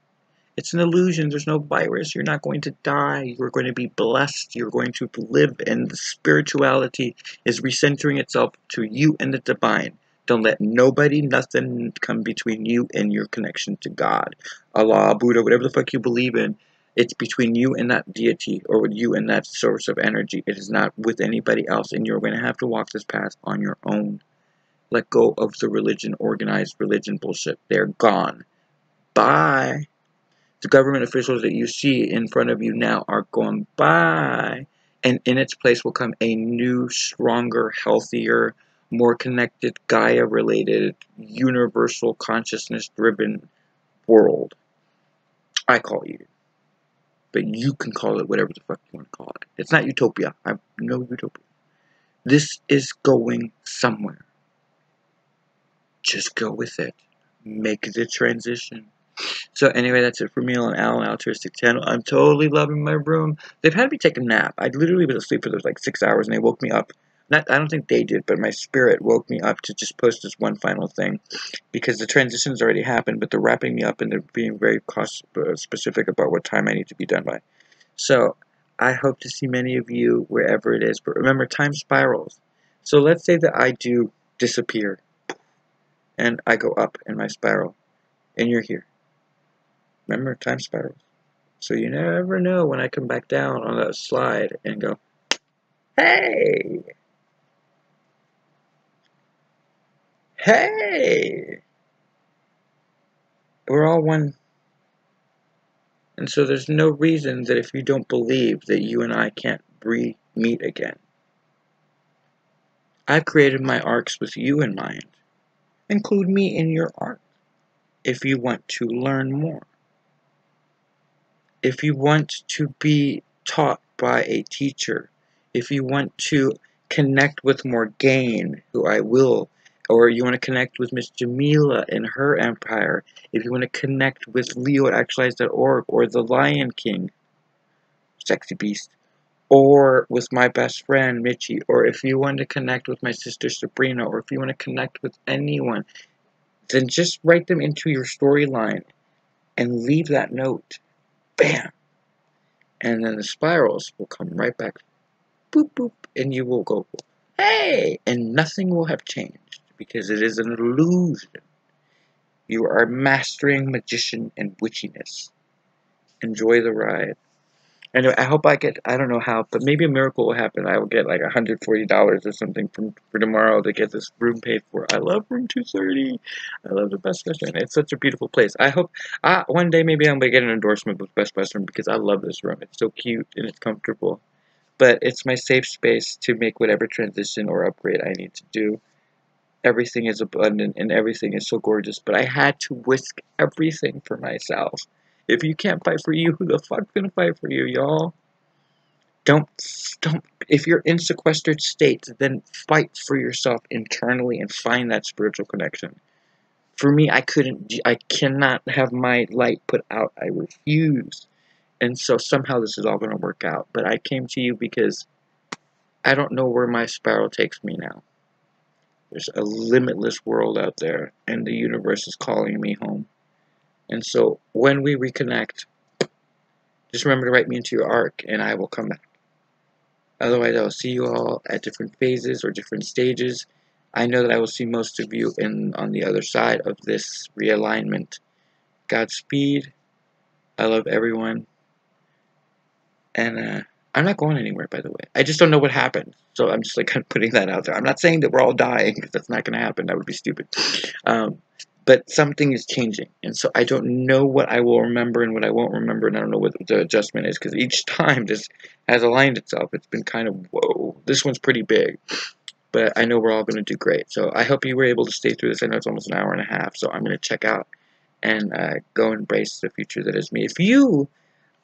Speaker 1: It's an illusion. There's no virus. You're not going to die. You're going to be blessed. You're going to live, and the spirituality is recentering itself to you and the divine. Don't let nobody, nothing come between you and your connection to God, Allah, Buddha, whatever the fuck you believe in. It's between you and that deity, or with you and that source of energy. It is not with anybody else, and you're going to have to walk this path on your own. Let go of the religion, organized religion bullshit. They're gone. Bye. The government officials that you see in front of you now are going by, and in its place will come a new, stronger, healthier, more connected, Gaia-related, universal consciousness-driven world. I call you. But you can call it whatever the fuck you want to call it. It's not utopia. I'm no utopia. This is going somewhere. Just go with it. Make the transition. So anyway, that's it for me on Al Altruistic Channel. I'm totally loving my room. They've had me take a nap. I literally was asleep for those like 6 hours, and they woke me up. I don't think they did, but my spirit woke me up to just post this one final thing, because the transition's already happened, but they're wrapping me up and they're being very specific about what time I need to be done by. So I hope to see many of you wherever it is. But remember, time spirals. So let's say that I do disappear, and I go up in my spiral, and you're here. Remember, time spirals. So you never know when I come back down on that slide and go, hey! Hey! We're all one. And so there's no reason that if you don't believe that you and I can't meet again. I've created my arcs with you in mind. Include me in your arc if you want to learn more. If you want to be taught by a teacher, if you want to connect with Morgane, who I will, or you want to connect with Miss Jamila and her empire, if you want to connect with Leo at actualize.org, or the Lion King, sexy beast, or with my best friend Mitchie, or if you want to connect with my sister Sabrina, or if you want to connect with anyone, then just write them into your storyline and leave that note. Bam! And then the spirals will come right back. Boop, boop. And you will go, hey! And nothing will have changed, because it is an illusion. You are mastering magician and witchiness. Enjoy the ride. Anyway, I hope I get, I don't know how, but maybe a miracle will happen. I will get like $140 or something for tomorrow to get this room paid for. I love room 230. I love the Best Western. It's such a beautiful place. I hope one day maybe I'm going to get an endorsement with Best Western, because I love this room. It's so cute and it's comfortable. But it's my safe space to make whatever transition or upgrade I need to do. Everything is abundant and everything is so gorgeous, but I had to risk everything for myself. If you can't fight for you, who the fuck's gonna fight for you, y'all? Don't, if you're in sequestered states, then fight for yourself internally and find that spiritual connection. For me, I cannot have my light put out. I refuse. And so somehow this is all going to work out. But I came to you because I don't know where my spiral takes me now. There's a limitless world out there, and the universe is calling me home. And so when we reconnect, just remember to write me into your arc, and I will come back. Otherwise, I will see you all at different phases or different stages. I know that I will see most of you on the other side of this realignment. Godspeed. I love everyone. And I'm not going anywhere, by the way. I just don't know what happened. So I'm just like kind of putting that out there. I'm not saying that we're all dying, because that's not going to happen. That would be stupid. But something is changing. And so I don't know what I will remember and what I won't remember. And I don't know what the adjustment is, because each time this has aligned itself. It's been kind of, whoa, this one's pretty big. But I know we're all going to do great. So I hope you were able to stay through this. I know it's almost an hour and a half. So I'm going to check out and go embrace the future that is me. If you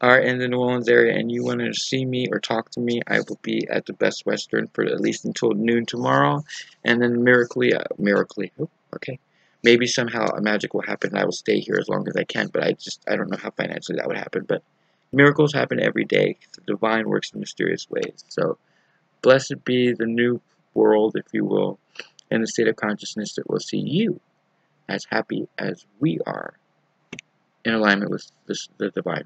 Speaker 1: are in the New Orleans area and you want to see me or talk to me, I will be at the Best Western for at least until noon tomorrow. And then miraculously, okay. Maybe somehow a magic will happen and I will stay here as long as I can, but I don't know how financially that would happen. But miracles happen every day. The divine works in mysterious ways. So, blessed be the new world, if you will, in the state of consciousness that will see you as happy as we are in alignment with the divine.